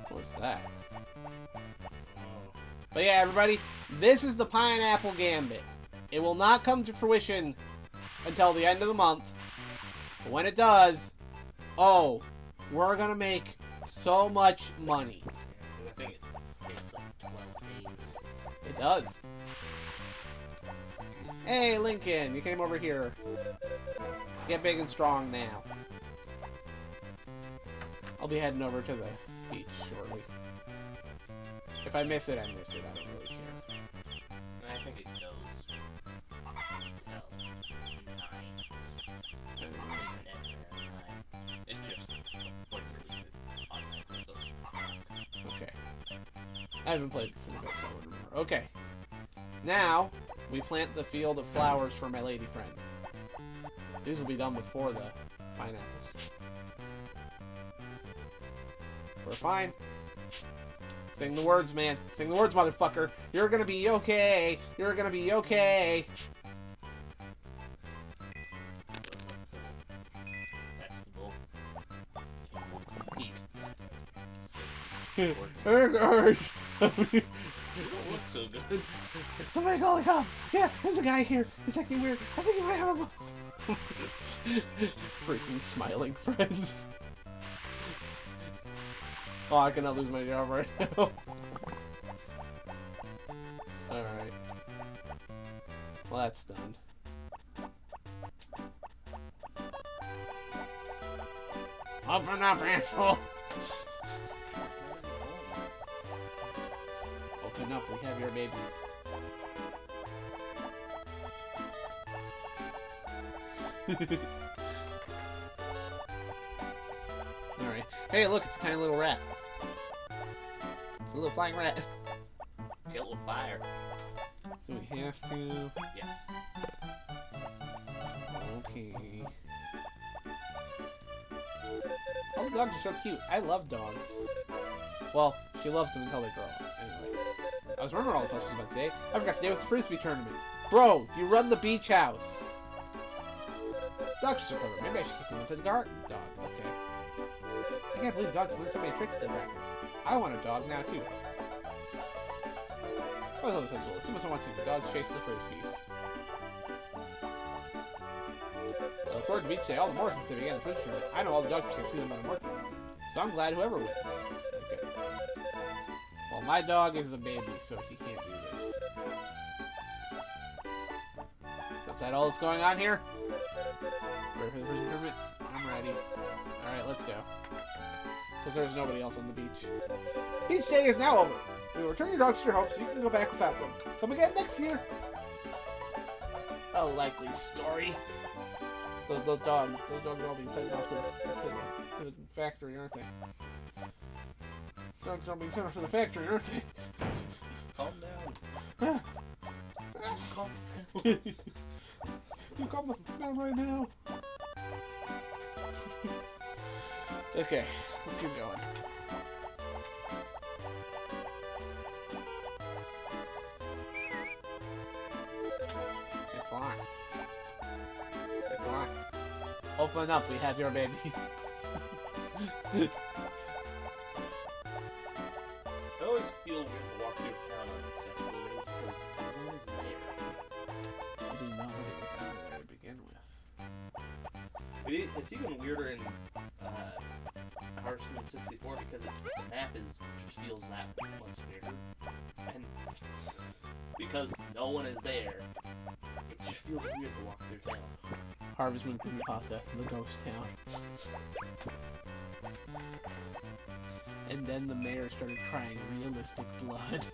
What's that? But yeah, everybody, this is the Pineapple Gambit. It will not come to fruition until the end of the month. But when it does, oh, we're gonna make so much money. Yeah, I think it takes like 12 days. It does. Hey, Lincoln, you came over here. Get big and strong now. I'll be heading over to the beach shortly. If I miss it, I miss it. I don't really care. I think it goes till 9. It just automatically goes. Okay. I haven't played this in a bit, so I wouldn't remember. Okay. Now, we plant the field of flowers for my lady friend. These will be done before the pineapples. We're fine. Sing the words, man. Sing the words, motherfucker. You're gonna be okay. You're gonna be okay. Festival. Eat. Oh gosh. You don't look so good. Somebody call the cops. Yeah, there's a guy here. He's acting weird. I think he might have a... Freaking smiling friends. Oh, I cannot lose my job right now. Alright. Well, that's done. Open up, asshole! Open up, we have your baby. Alright. Hey, look, it's a tiny little rat. It's a little flying rat. Kill with fire. Do we have to? Yes. Okay. All the dogs are so cute. I love dogs. Well, she loves them until they grow up. Anyway. I was remembering all the questions about today. I forgot today was the Frisbee tournament. Bro, you run the beach house. Dogs are so clever. Maybe I should keep one inside the garden. Dog, okay. I can't believe dogs learn so many tricks to practice. I want a dog now, too. I was always so cool. It's so much fun watching the dogs chase the Frisbees. I look forward to beach day all the more since they began the Frisbee tournament. I know all the dogs can see them when I'm working. So I'm glad whoever wins. Okay. Well, my dog is a baby, so he can't do this. So is that all that's going on here? Ready for the Frisbee tournament? I'm ready. Alright, let's go. Because there's nobody else on the beach. Beach day is now over. We will return your dogs to your home so you can go back without them. Come again next year. A likely story. Those dogs will all be sent off to the factory, aren't they? Those dogs are being sent off to the factory, aren't they? Calm down. Calm down. You calm the f down right now. Okay, let's keep going. It's locked. It's locked. Open up, we have your baby. I always feel weird to walk through town on festival days because no one is there. I didn't know what it was ever there to begin with. It's even weirder in Carson 64 because the map just feels that much weirder. And because no one is there, it just feels weird to walk through town. Harvest Moon Creepypasta, the ghost town. And then the mayor started crying realistic blood.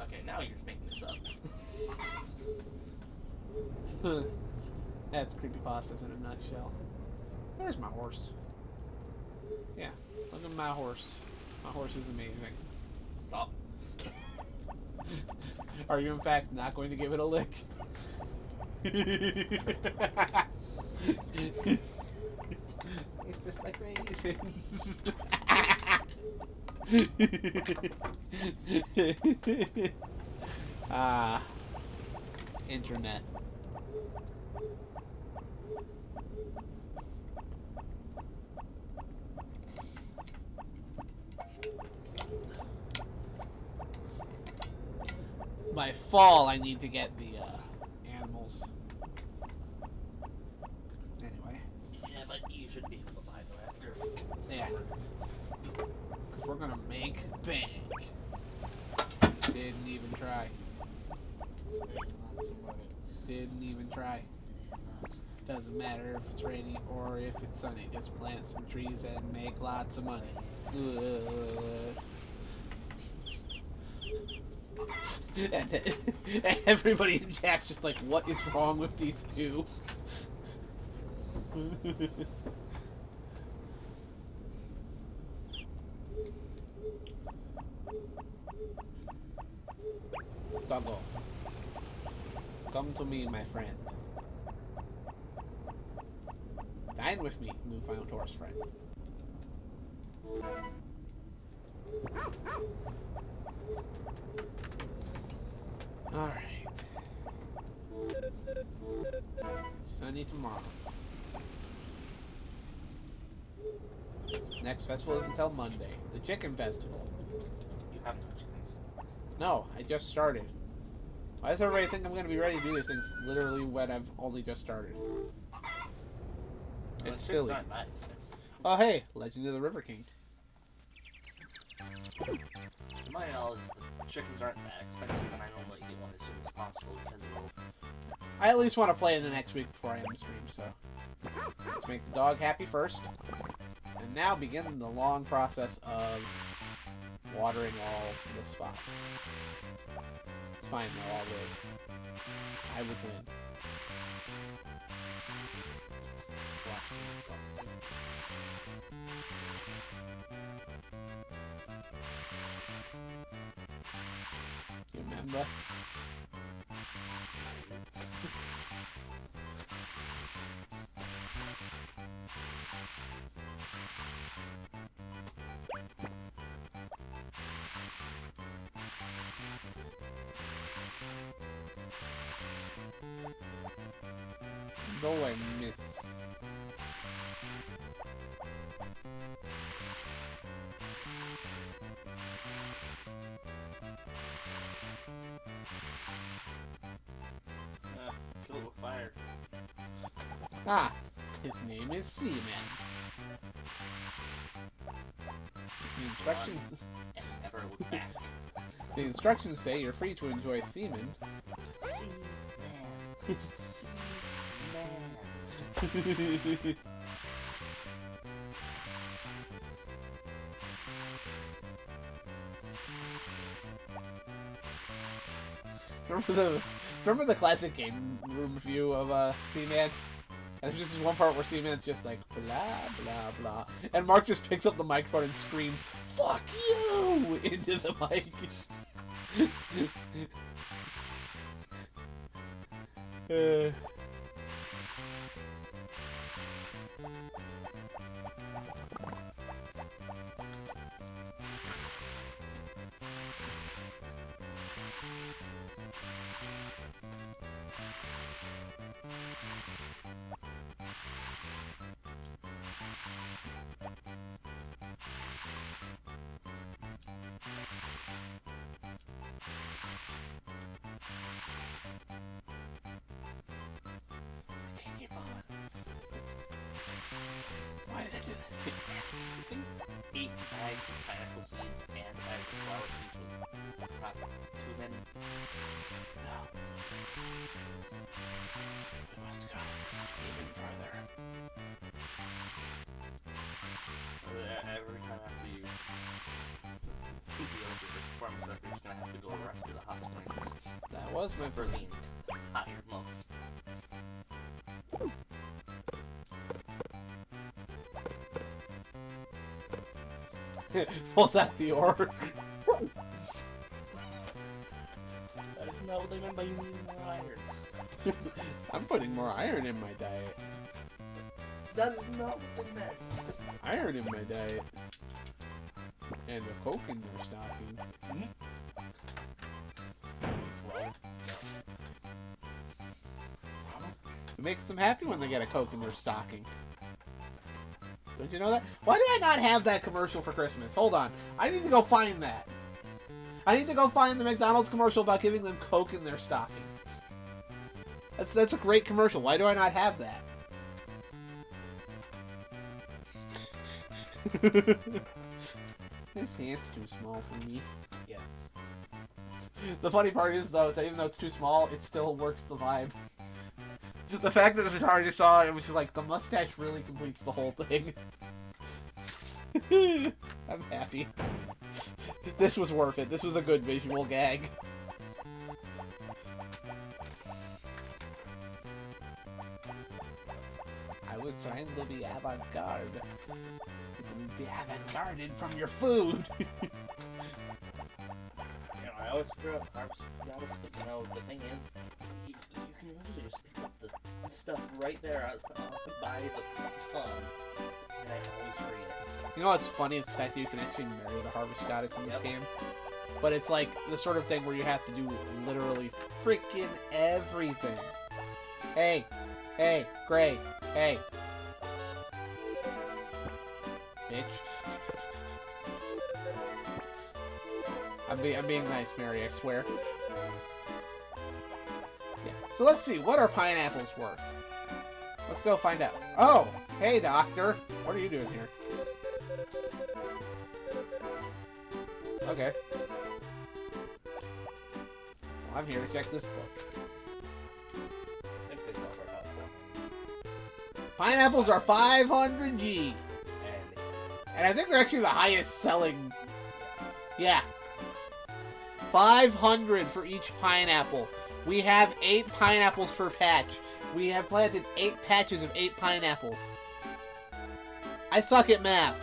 Okay, now you're just making this up. That's creepypastas in a nutshell. There's my horse. Yeah, look at my horse. My horse is amazing. Stop. Are you in fact not going to give it a lick? It's just like raisins. Ah, internet. By fall, I need to get the animals. Anyway. Yeah, but you should be able to buy them after. Yeah. Because we're gonna make bank. Didn't even try. Didn't even try. Doesn't matter if it's rainy or if it's sunny. Just plant some trees and make lots of money. And everybody in chat's just like, what is wrong with these two? Doggo, come to me, my friend. Dine with me, newfound horse friend. Alright. Sunny tomorrow. Next festival is until Monday. The Chicken Festival. You have no chickens. No, I just started. Why does everybody think I'm going to be ready to do these things literally when I've only just started? It's silly. Not that expensive. Oh hey, Legend of the River King. To my knowledge, the chickens aren't that expensive, and I normally get one as soon as possible because it will. I at least want to play in the next week before I end the stream, so let's make the dog happy first. And now begin the long process of watering all the spots. It's fine, they'll all live. I would win. You remember? Though I missed. Kill it with fire. Ah, his name is Seaman. The instructions. And never look back. The instructions say you're free to enjoy semen. Seaman. Seaman. Remember the classic game room view of Seaman? And there's just this one part where Seaman's just like blah blah blah, and Mark just picks up the microphone and screams "Fuck you!" into the mic. did I do this? I think 8 bags of pineapple seeds and a bag of flower seeds was probably too many. No. We must go even further. Every time after you deal with the farm sucker, you're just gonna have to go rescue the hot springs That was my for the entire month. Pulls out the ore. That is not what they meant by you needing more iron. I'm putting more iron in my diet. That is not what they meant. Iron in my diet. And a Coke in their stocking. Well, It makes them happy when they get a Coke in their stocking. Don't you know that? Why do I not have that commercial for Christmas? Hold on. I need to go find that. I need to go find the McDonald's commercial about giving them Coke in their stocking. That's a great commercial. Why do I not have that? His hand's too small for me. yes. The funny part is, though, is that even though it's too small, it still works the vibe. The fact that this is hard, you saw it, which is like, the mustache really completes the whole thing. I'm happy. This was worth it. This was a good visual gag. I was trying to be avant-garde. You can be avant-garded from your food. I always screw up carbs, but you know, the thing is, you can literally just pick up the stuff right there by the pond, and I always forget it. You know what's funny? It's the fact that you can actually marry the Harvest Goddess in this game. But it's like the sort of thing where you have to do literally freaking everything. Hey! Hey! Gray! Hey! Bitch. I'm being nice, Mary, I swear. Yeah. So let's see, what are pineapples worth? Let's go find out. Oh! Hey, doctor! What are you doing here? Okay. Well, I'm here to check this book. I think they sell for about Pineapples are 500G! and And I think they're actually the highest selling... Yeah. 500 for each pineapple. We have 8 pineapples per patch. We have planted 8 patches of 8 pineapples. I suck at math.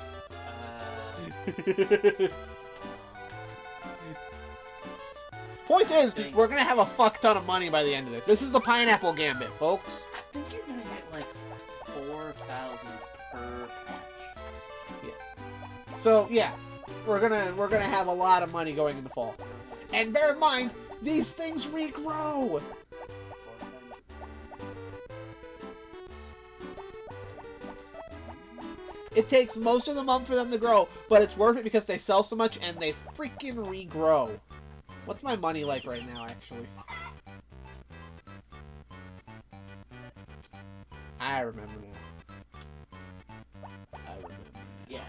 Point is, we're gonna have a fuck ton of money by the end of this. This is the Pineapple Gambit, folks. I think you're gonna get like 4,000 per patch. Yeah. So yeah, we're gonna have a lot of money going into fall. And bear in mind, these things regrow. It takes most of the month for them to grow, but it's worth it because they sell so much and they freaking regrow. What's my money like right now, actually? I remember now. I remember. Yeah.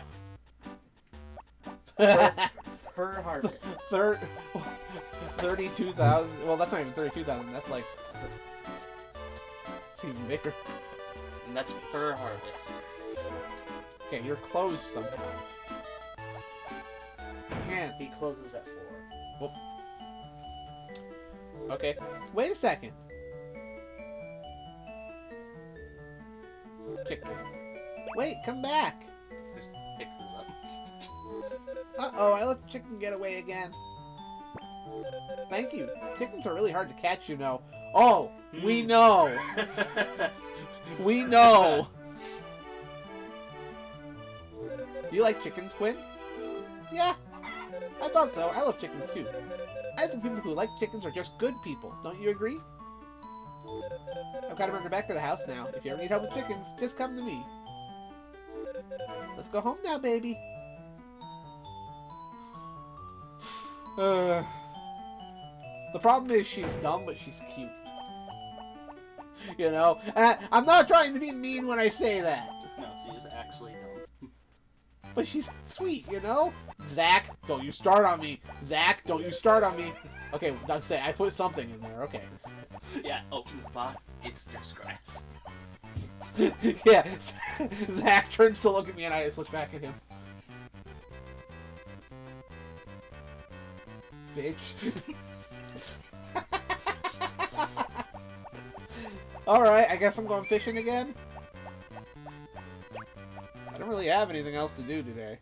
Per harvest. 32,000. Well, that's not even 32,000. That's like... It's even bigger. And that's per harvest. Okay, you're closed somehow. Can't. He closes at 4. Well, okay. Wait a second. Chicken. Wait, come back. Just picks us up. Uh-oh, I let the chicken get away again. Thank you. Chickens are really hard to catch, you know. Oh, we know. We know. Do you like chickens, Quinn? Yeah. I thought so. I love chickens, too. I think people who like chickens are just good people. Don't you agree? I've got to bring her back to the house now. If you ever need help with chickens, just come to me. Let's go home now, baby. The problem is she's dumb, but she's cute. You know? And I'm not trying to be mean when I say that. No, Chelsea is actually dumb. But she's sweet, you know? Zach, don't you start on me. Zach, don't you start on me. Okay, Doug say I put something in there. Okay. Yeah, opens the box. It's just grass. Yeah. Zach turns to look at me and I just look back at him. Bitch. Alright, I guess I'm going fishing again. I don't really have anything else to do today.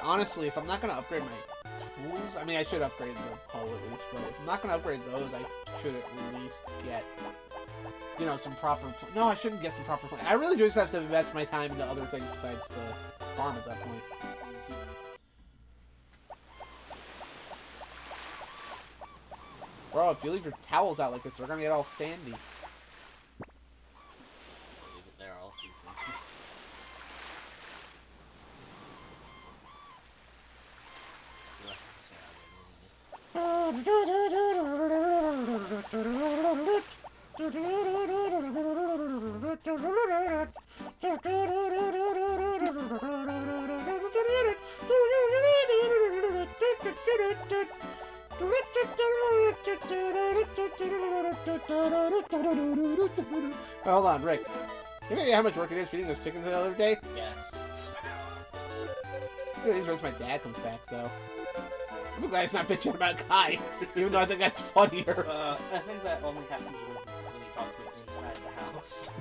Honestly, if I'm not going to upgrade my tools, I mean, I should upgrade the hoe at least, but if I'm not going to upgrade those, I should at least get, you know, some proper... No, I shouldn't get some proper... I really just have to invest my time into other things besides the farm at that point. Bro, if you leave your towels out like this, they're going to get all sandy. Leave it there all season. Hold on, Rick. You know how much work it is feeding those chickens the other day? Yes. Look at these when my dad comes back, though. I'm glad he's not bitching about Kai, even though I think that's funnier. I think that only happens when you talk to him inside the house.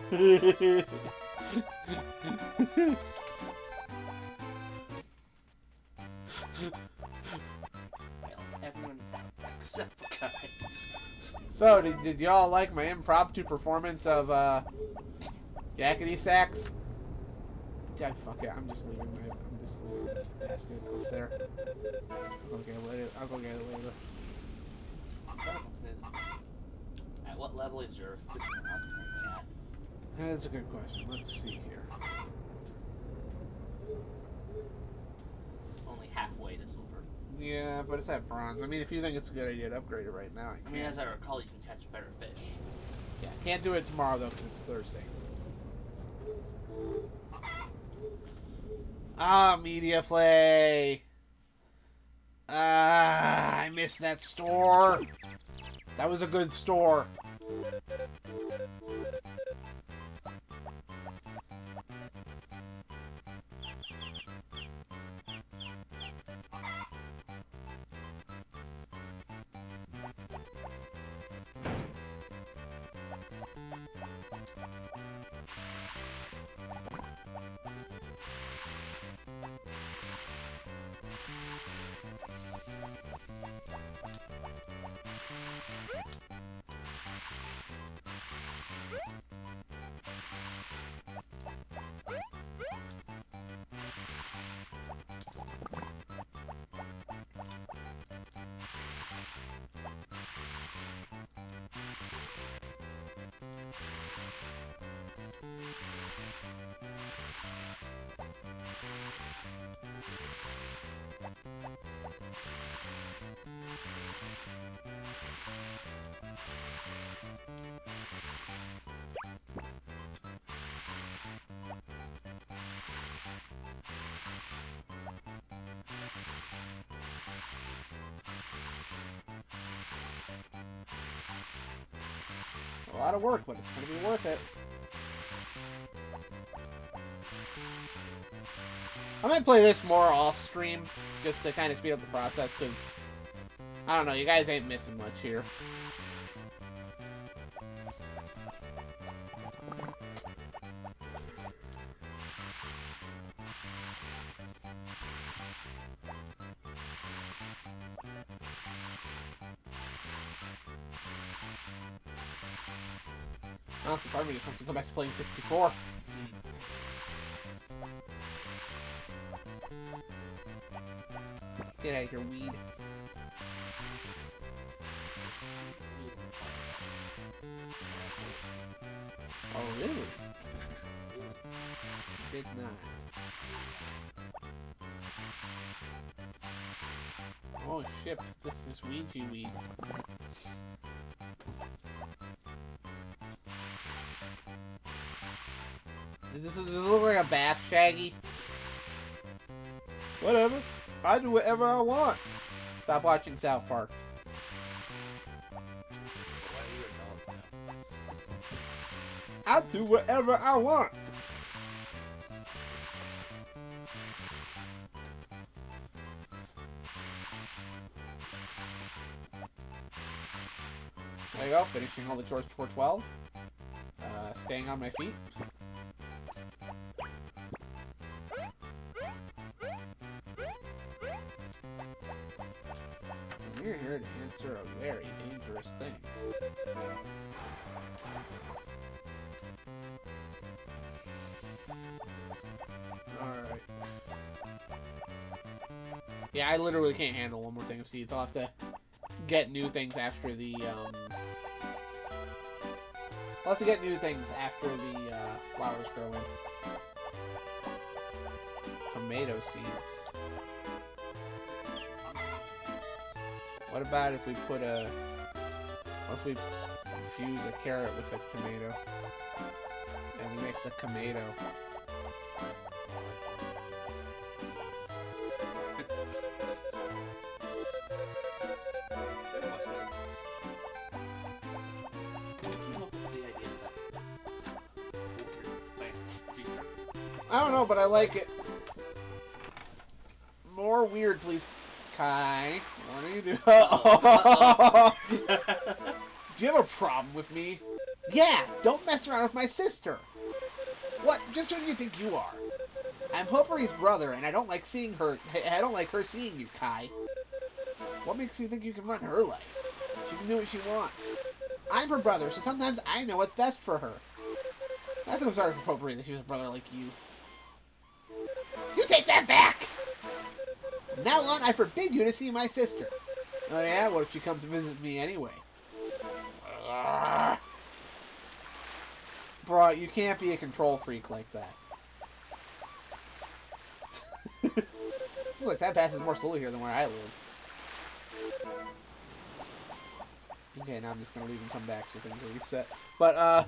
Well, everyone except for Kai. So, did y'all like my impromptu performance of, Yakety Sax? Yeah, fuck it, I'm just leaving the basket up there. I'll go get it later. At what level is your fishing rod currently at? That is a good question. Let's see here. Only halfway to silver. Yeah, but it's at bronze. I mean, if you think it's a good idea to upgrade it right now, I mean, as I recall, you can catch better fish. Yeah, can't do it tomorrow, though, because it's Thursday. Ah, media play. Ah, I missed that store. That was a good store. A lot of work, but it's going to be worth it. I might play this more off-stream, just to kind of speed up the process, because, I don't know, you guys ain't missing much here. Honestly, part of me just wants to go back to playing 64. Get out of here, weed. Oh, really? Did not. Oh, shit. This is Ouija weed. Does this look like a bath, Shaggy? Whatever. I do whatever I want. Stop watching South Park. I do whatever I want. There you go, finishing all the chores before 12. Staying on my feet. We're here to answer a very dangerous thing. Alright. Yeah, I literally can't handle one more thing of seeds. I'll have to get new things after the, I'll have to get new things after the, flowers grow in. Tomato seeds. What about if we put a... What if we infuse a carrot with a tomato? And we make the tomato. I don't know, but I like it. More weird, please. Kai, what are you doing? Do you have a problem with me? Yeah, don't mess around with my sister. What? Just who do you think you are? I'm Potpourri's brother, and I don't like seeing her. I don't like her seeing you, Kai. What makes you think you can run her life? She can do what she wants. I'm her brother, so sometimes I know what's best for her. I feel sorry for Potpourri that she's a brother like you. You take that back! From now on, I forbid you to see my sister. Oh yeah? What if she comes to visit me anyway? Bro, you can't be a control freak like that. Seems like that passes more slowly here than where I live. Okay, now I'm just gonna leave and come back so things are reset. But,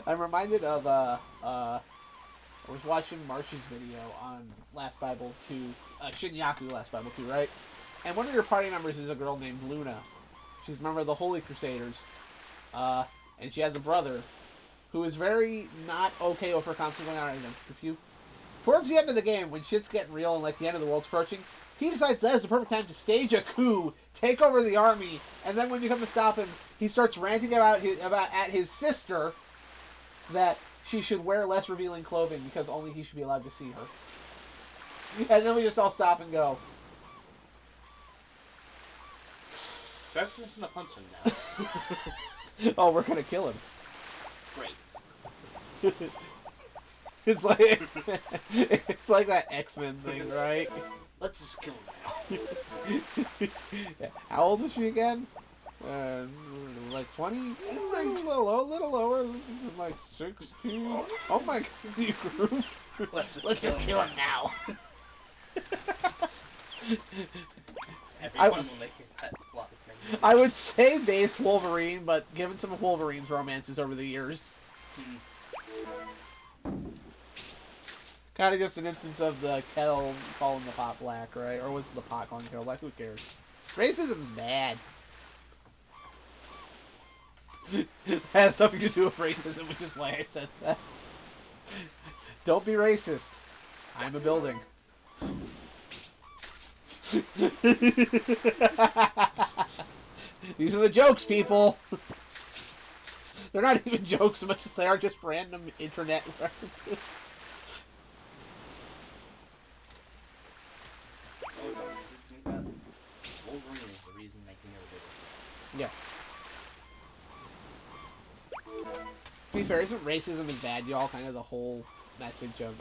I'm reminded of, I was watching March's video on Last Bible 2, Shinyaku Last Bible 2, right? And one of your party members is a girl named Luna. She's a member of the Holy Crusaders. And she has a brother who is very not okay with her constantly going out on adventures with you. Towards the end of the game, when shit's getting real and like the end of the world's approaching, he decides that is the perfect time to stage a coup, take over the army, and then when you come to stop him, he starts ranting about his sister that she should wear less revealing clothing because only he should be allowed to see her. And then we just all stop and go. That's just gonna punch him now. Oh, we're gonna kill him. Great. It's like that X-Men thing, right? Let's just kill him now. Yeah. How old is she again? Like 20? A little lower. Like 16. Oh my god, you grew. Let's just kill him now. Everyone will make a lot of things. I would say based Wolverine, but given some of Wolverine's romances over the years. Kind of just an instance of the kettle calling the pot black, right? Or was it the pot calling the kettle black? Who cares? Racism's bad. It has nothing to do with racism, which is why I said that. Don't be racist. I'm a building. These are the jokes, people. They're not even jokes so much as they are just random internet references. Wolverine is the reason making everybody. Yes. To be fair, isn't racism is bad, y'all? Kind of the whole message of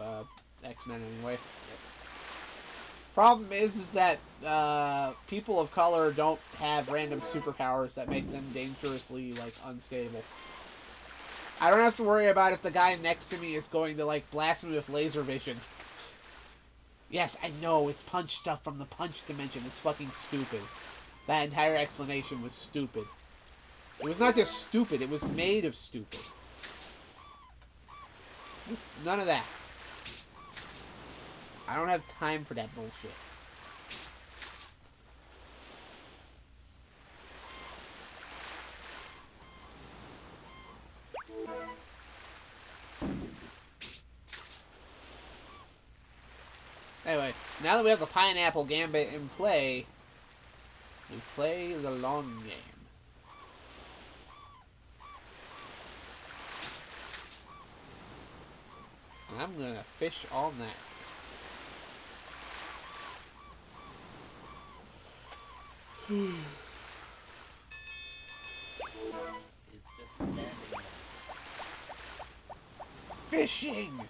X-Men anyway. Yep. Problem is that people of color don't have random superpowers that make them dangerously, like, unstable. I don't have to worry about if the guy next to me is going to, like, blast me with laser vision. Yes, I know, it's punch stuff from the punch dimension. It's fucking stupid. That entire explanation was stupid. It was not just stupid, it was made of stupid. Just none of that. I don't have time for that bullshit. Anyway, now that we have the Pineapple Gambit in play, we play the long game. And I'm gonna fish all night. Is just standing there. Fishing!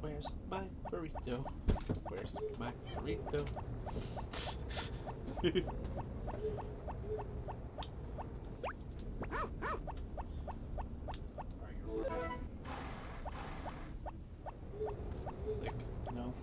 Where's my burrito? Where's my burrito? Are you recording? Like, no.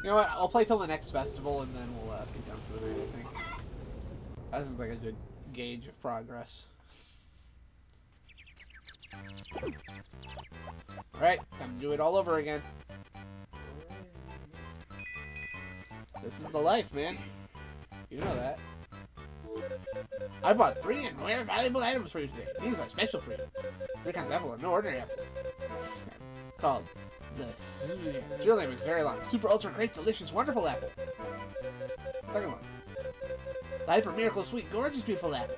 You know what? I'll play till the next festival, and then we'll be done for the video, I think. That seems like a good gauge of progress. Alright, time to do it all over again. This is the life, man. You know that. I bought 3 rare valuable items for you today. These are special for you. 3 kinds of apple and no ordinary apples. Called the real name is very long. Super ultra great delicious wonderful apple. Second one. The hyper miracle sweet gorgeous beautiful apple.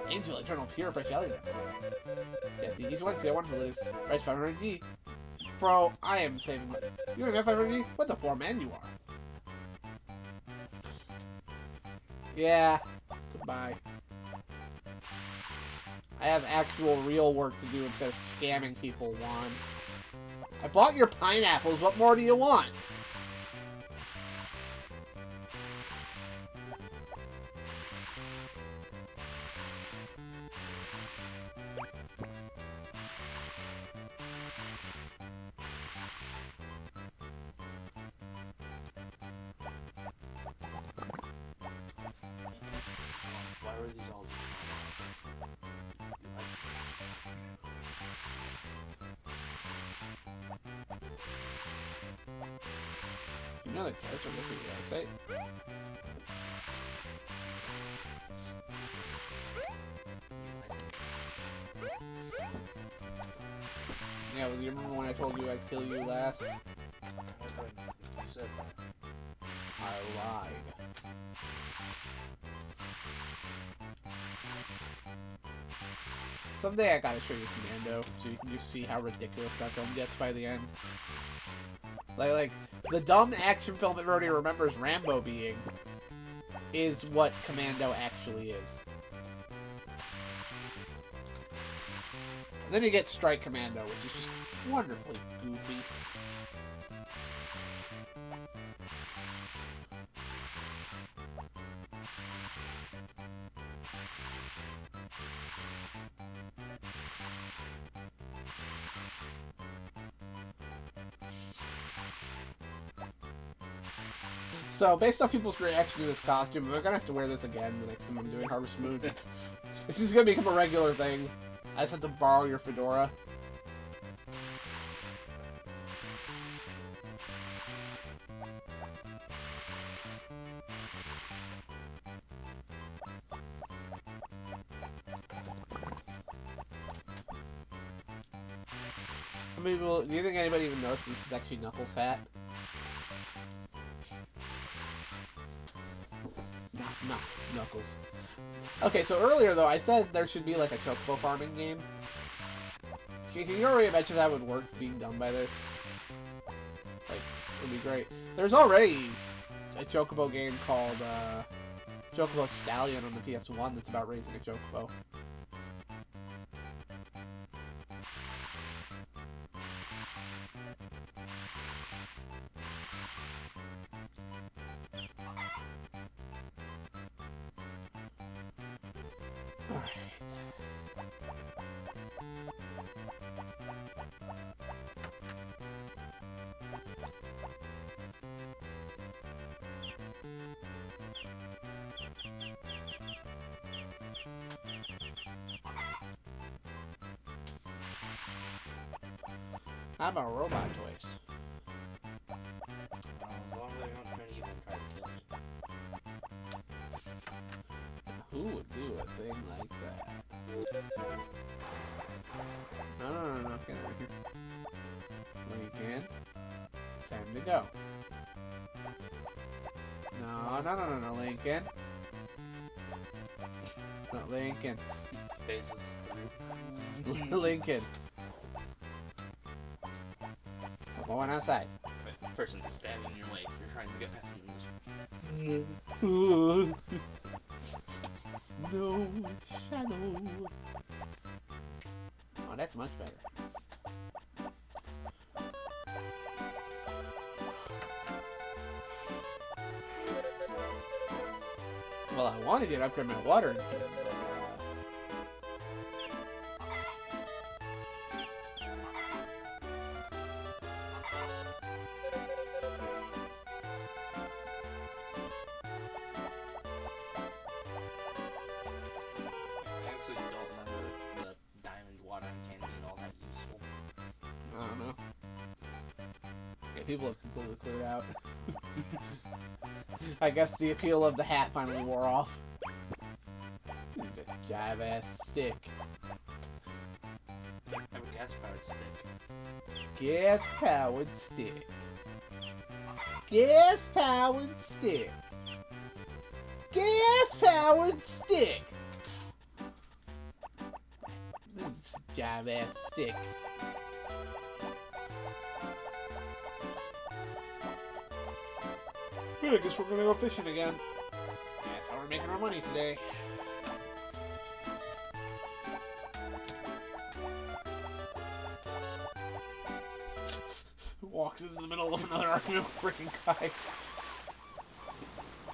Angel eternal pure fresh alien apple. Yes, each one see how wonderful it is. Price 500G. Bro, I am saving money. You don't have 500G? What the poor man you are. Yeah. Goodbye. I have actual real work to do instead of scamming people, Juan. I bought your pineapples. What more do you want? Why were these all You know the carrots are looking at the site. Yeah, well, you remember when I told you I'd kill you last? You said that. I lied. Someday I gotta show you Commando, so you can just see how ridiculous that film gets by the end. Like the dumb action film everybody remembers Rambo being is what Commando actually is. And then you get Strike Commando, which is just wonderfully goofy. So, based off people's reaction to this costume, I'm gonna have to wear this again the next time I'm doing Harvest Moon. This is gonna become a regular thing. I just have to borrow your fedora. I mean, well, do you think anybody even knows this is actually Knuckles' hat? No, it's Knuckles. Okay, so earlier though, I said there should be like a chocobo farming game. Can you already imagine that would work being done by this? Like, it would be great. There's already a chocobo game called Chocobo Stallion on the PS1 that's about raising a chocobo. How about robot toys? As long as they're not trying to even try to kill me. Who would do a thing like that? No, get over here. Lincoln. It's time to go. No, Lincoln. Not Lincoln. Phases Lincoln. We're going outside. through. Person standing in your way. You're trying to get past them. No shadow. Oh, that's much better. Well, I wanted to upgrade my water in here, but I actually don't remember the diamond water candy and all that useful. I don't know. Yeah, people have completely cleared out. I guess the appeal of the hat finally wore off. This is a jive-ass stick. I have a gas-powered stick. Gas-powered stick. Gas-powered stick. Gas-powered stick. This is a jive-ass stick. I guess we're gonna go fishing again. That's how we're making our money today. Walks in the middle of another argument with freaking guy.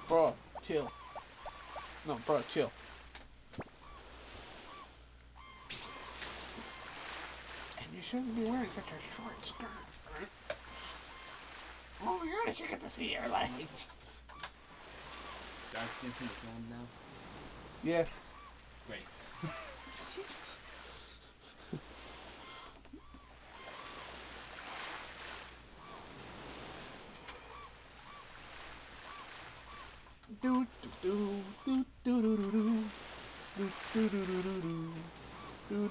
Bro, chill. No, bro, chill. And you shouldn't be wearing such a short skirt, right? Oh my god, I should get to see your legs. Dark skin from the film now? Yeah. Great. Do do do do do do do do do do do do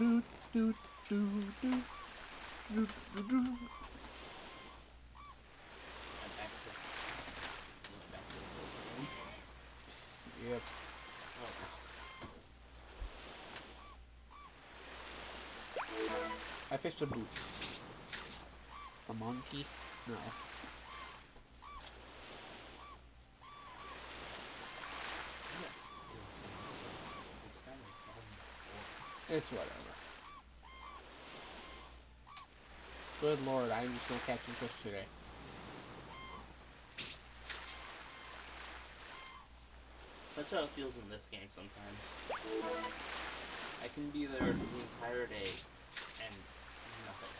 do do do do do do. Yep. I fished the boots. The monkey? No. It's whatever. Good lord, I'm just not catching fish today. That's how it feels in this game sometimes. I can be there the entire day and nothing.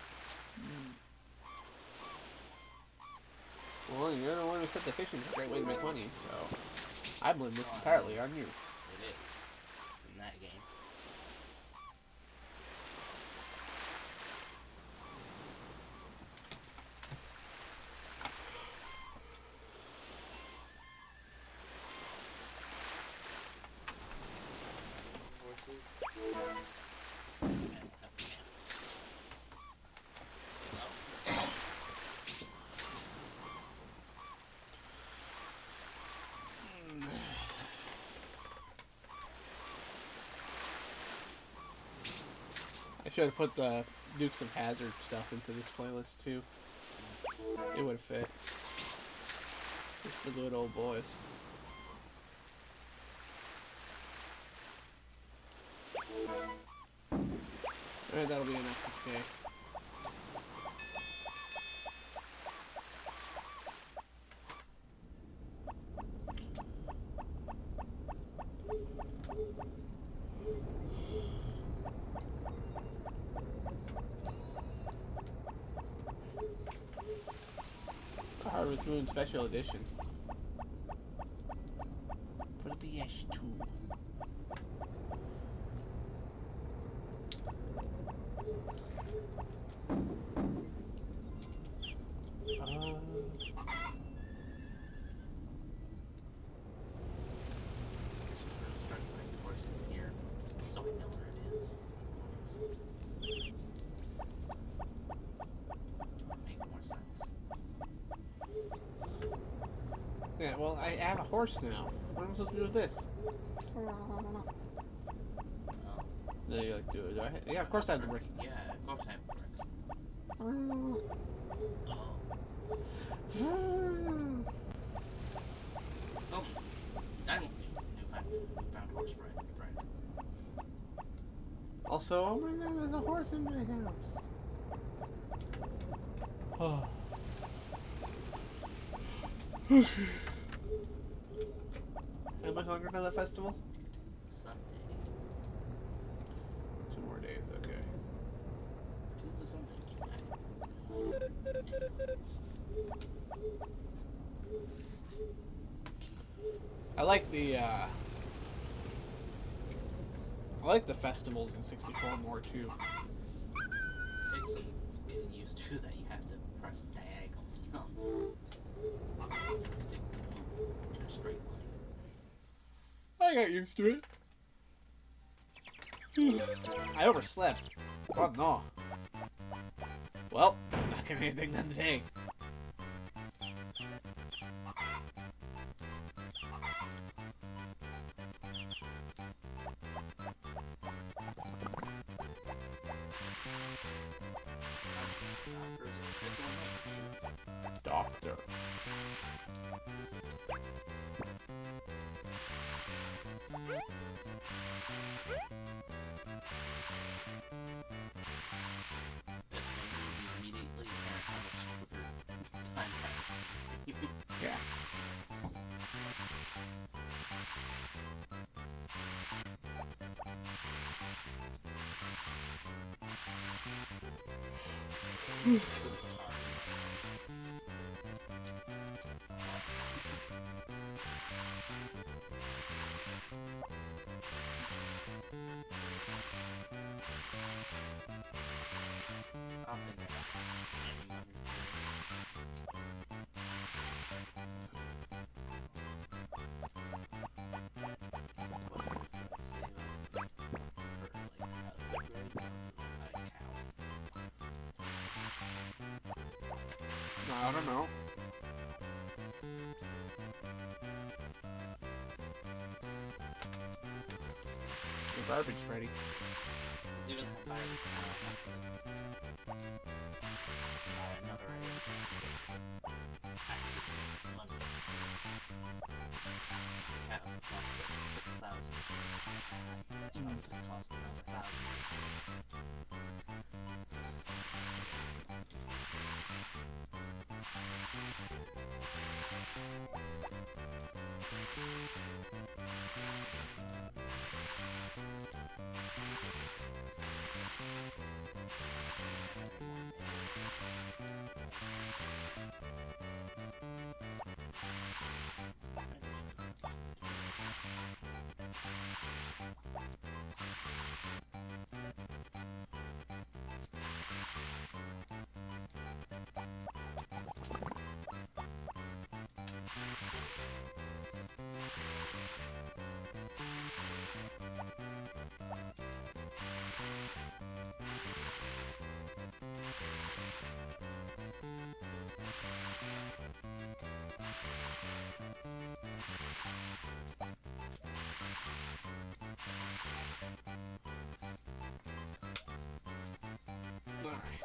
Well, telling you, you're the one who said the fishing's a great way to make money, so I blame this entirely on you. It is. In that game. Horses. I should have put the Dukes of Hazzard stuff into this playlist too. It would have fit. Just the good old boys. Alright, that'll be enough. Okay. Harvest Moon Special Edition. For the PS2. So I know where it is. Make more sense. Yeah, well, I have a horse now. What am I supposed to do with this? Oh. No, you like do it. Do I? Yeah, of course I have the brick. Yeah, of course I have the brick. Oh. Oh. Oh. I don't think you found horse bread, friend. Also, oh my god, there's a horse in my house. Oh. Am I hungry for the festival? Sunday. 2 more days, okay. Tuesday, Sunday. I like the festivals in 64 more too. Takes some getting used to that you have to press diagonal stick in a straight line. I got used to it. I overslept. Oh no. Well, not gonna be anything done today. Doctor. Immediately apparent how much quicker time passes. Yeah. I don't think I got anyone. I don't know. The garbage ready. Even if I another idea just to get accident London. Cat cost like 6,000. That's probably gonna cost another 1,000. Alright.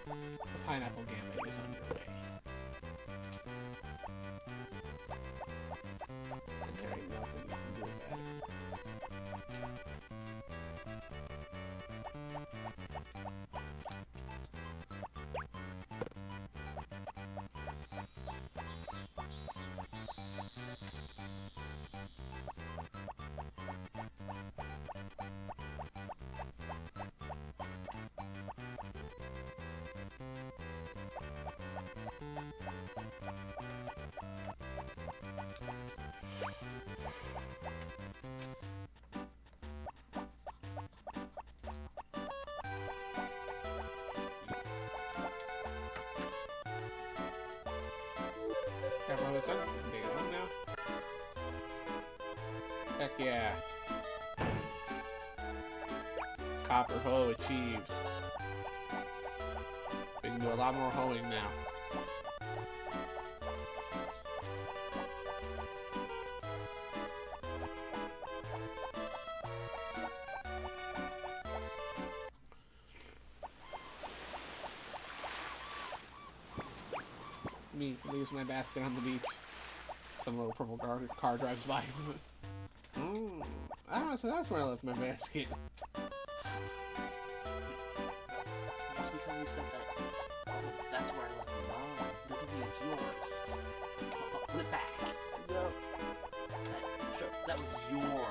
The Pineapple Gambit is underway. And there ain't nothing you can do about it. Everyone's done. Can they get home now? Heck yeah. Copper hoe achieved. We can do a lot more hoeing now. Me leaves my basket on the beach. Some little purple car drives by. Ah, so that's where I left my basket. Just because you said that, that's where I left mine, doesn't mean it's yours. Put it back. Yep. That was your.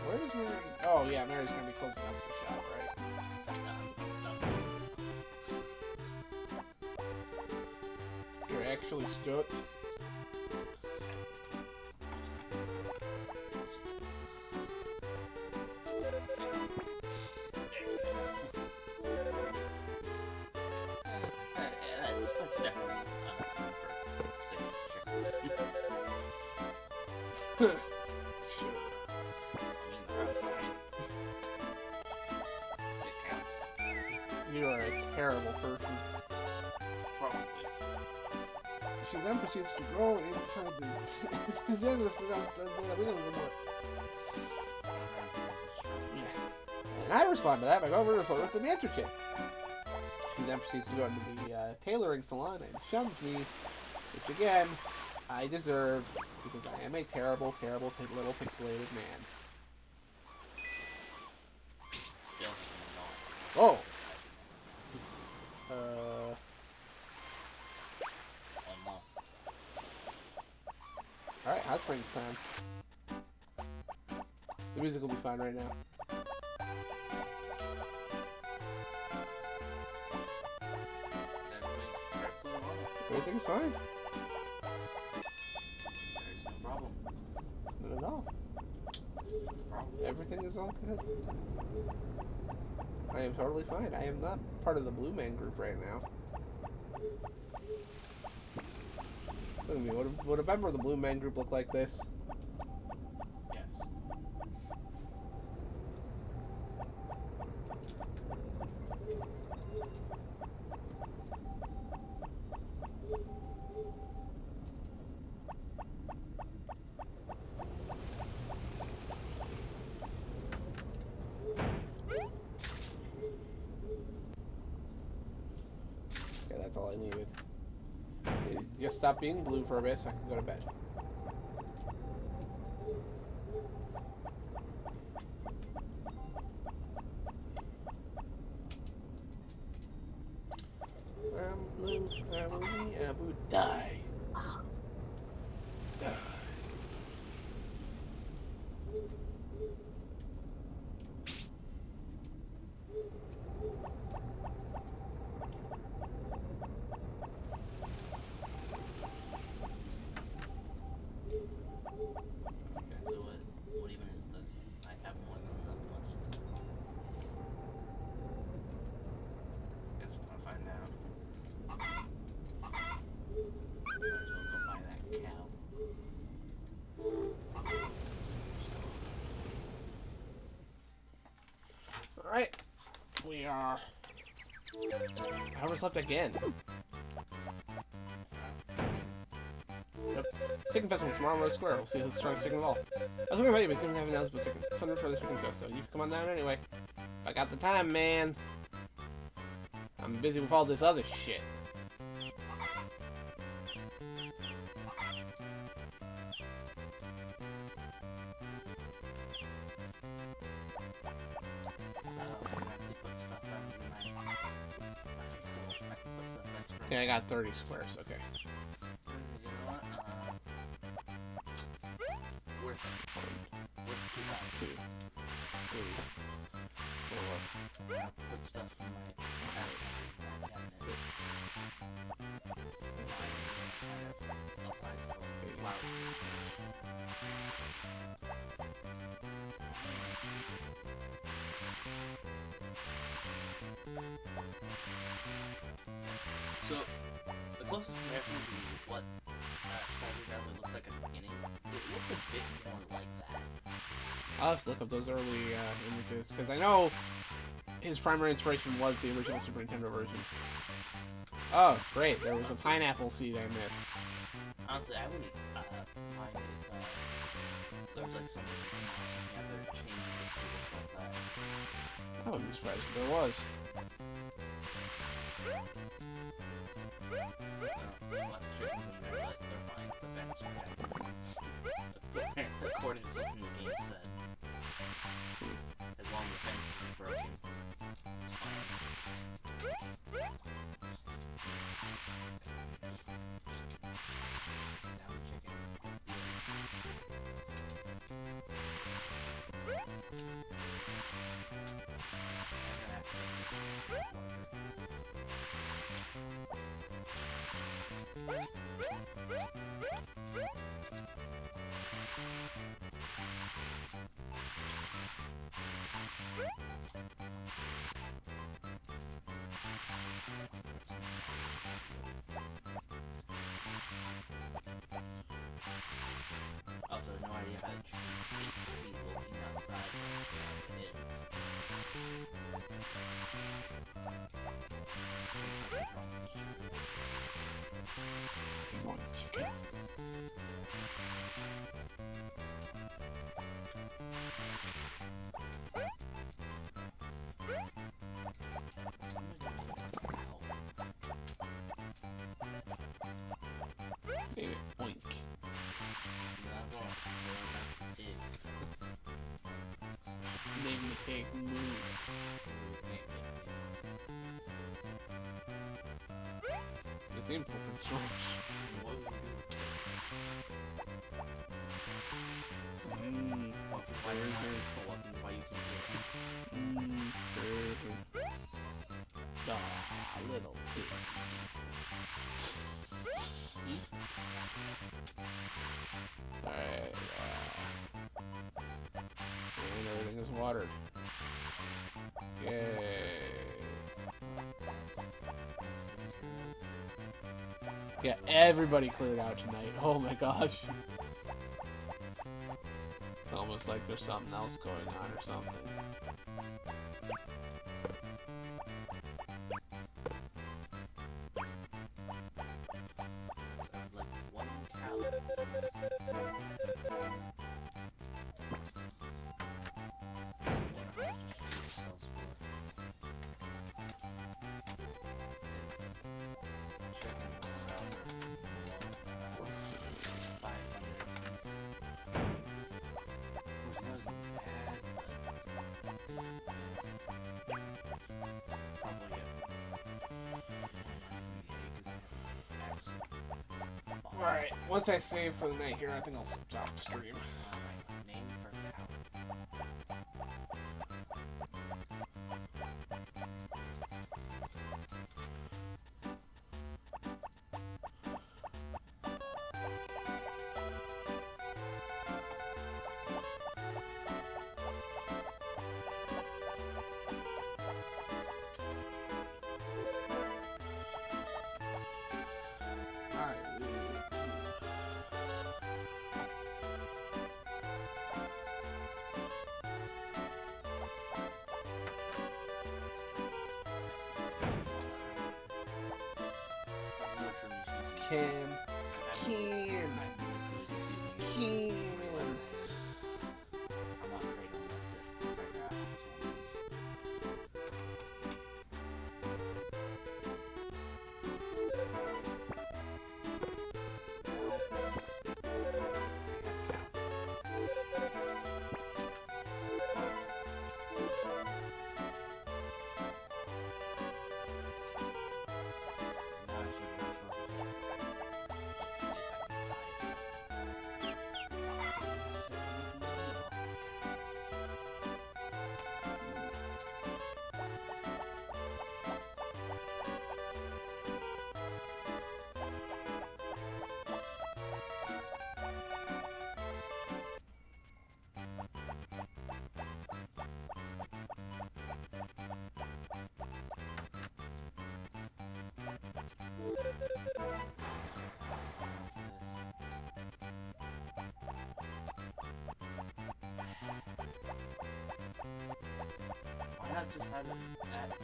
Where does Mary... Oh, yeah, Mary's gonna be closing up the shop, right? You're actually stuck? That's definitely for 6 chickens. Sure. I mean, the rest of it. It counts. You are a terrible person. Probably. She then proceeds to grow inside the... we don't even look. And I respond to that by going over to the phone with the dancer chick. She then proceeds to go into the tailoring salon and shuns me, which again, I deserve, because I am a terrible, terrible little pixelated man. Still annoying. Oh! One more. Alright, Hot Springs time. The music will be fine right now. Everything's fine. There's no problem. Not at all. This isn't the problem. Everything is all good. I am totally fine. I am not part of the Blue Man group right now. Look at me. Would a member of the Blue Man group look like this? Yes. Okay, that's all I needed. It just stopped being blue for a bit so I could go to bed. I'm blue, I will die. Die. So what even is this? I have more than enough money. Guess we're gonna find out. Overslept again. Yep. Chicken festival tomorrow, Rose Square. We'll see who's the strongest chicken of all. I was looking about you, but you don't have an eligible chicken. It's 100 for the chicken test, so you can come on down anyway. If I got the time, man. I'm busy with all this other shit. Yeah, I got 30 squares, okay. You know what? Worth it. Worth Two, three, four, I'll put stuff in my cabinet. 6, Applies to flowers. So, the closest comparison to what Stardew Valley looked like at the beginning, it looked a bit more like that. I'll have to look up those early images, because I know his primary inspiration was the original Super Nintendo version. Oh, great, there was a pineapple seed I missed. Honestly, I wouldn't mind if there was like something other changes to look like that. I wouldn't be surprised if there was. Lots of chickens in there, but they're fine. The vents are bad. According to something the game said. As long as the fence isn't broken, it's fine. Down the chicken. Also, no idea how to change 8 feet looking outside. It is. One chicken. Maybe oink. Make the pig move. The theme's looking strange. Little pig. Alright, and everything is watered. Yay. Yeah, everybody cleared out tonight. Oh my gosh. It's almost like there's something else going on or something. Sounds like one cow. Alright, once I save for the night here, I think I'll stop stream. Alright, name for cow. can. Can. Can. I'm not afraid of to figure out how this one works. Why not just have it add to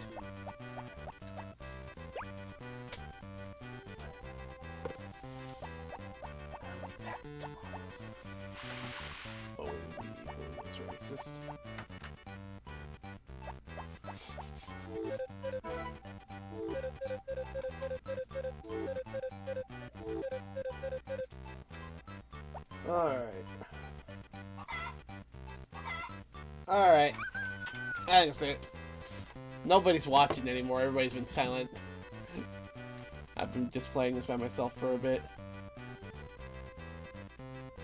I'll be back tomorrow. Oh, that's racist. Alright. Alright. I can say it. Nobody's watching anymore. Everybody's been silent. I've been just playing this by myself for a bit.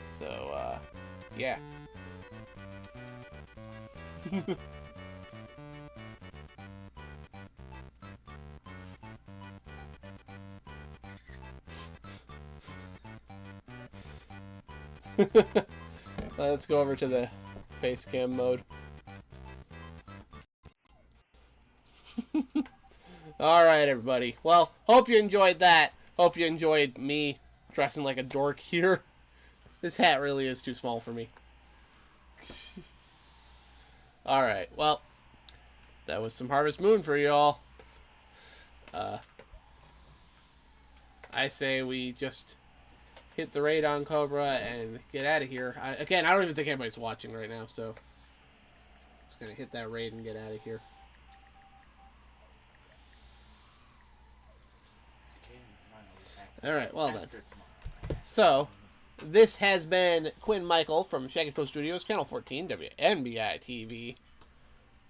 So, yeah. Let's go over to the face cam mode. Alright, everybody. Well, hope you enjoyed that. Hope you enjoyed me dressing like a dork here. This hat really is too small for me. Alright, well, that was some Harvest Moon for y'all. I say we just hit the raid on Cobra and get out of here. Again, I don't even think anybody's watching right now, so just gonna hit that raid and get out of here. Alright, well then. So, this has been Quinn Michael from Shaggy Toe Studios, Channel 14, WNBI TV,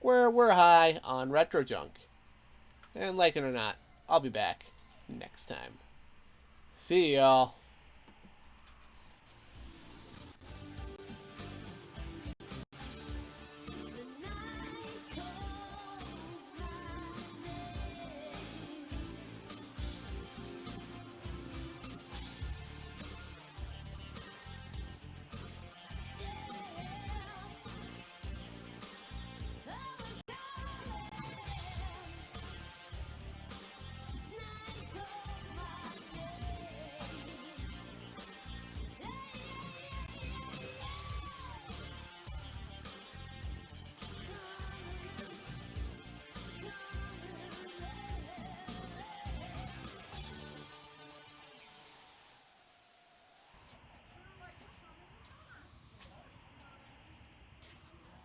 where we're high on retro junk. And like it or not, I'll be back next time. See y'all.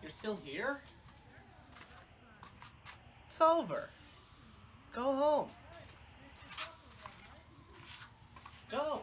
You're still here? It's over. Go home. Go.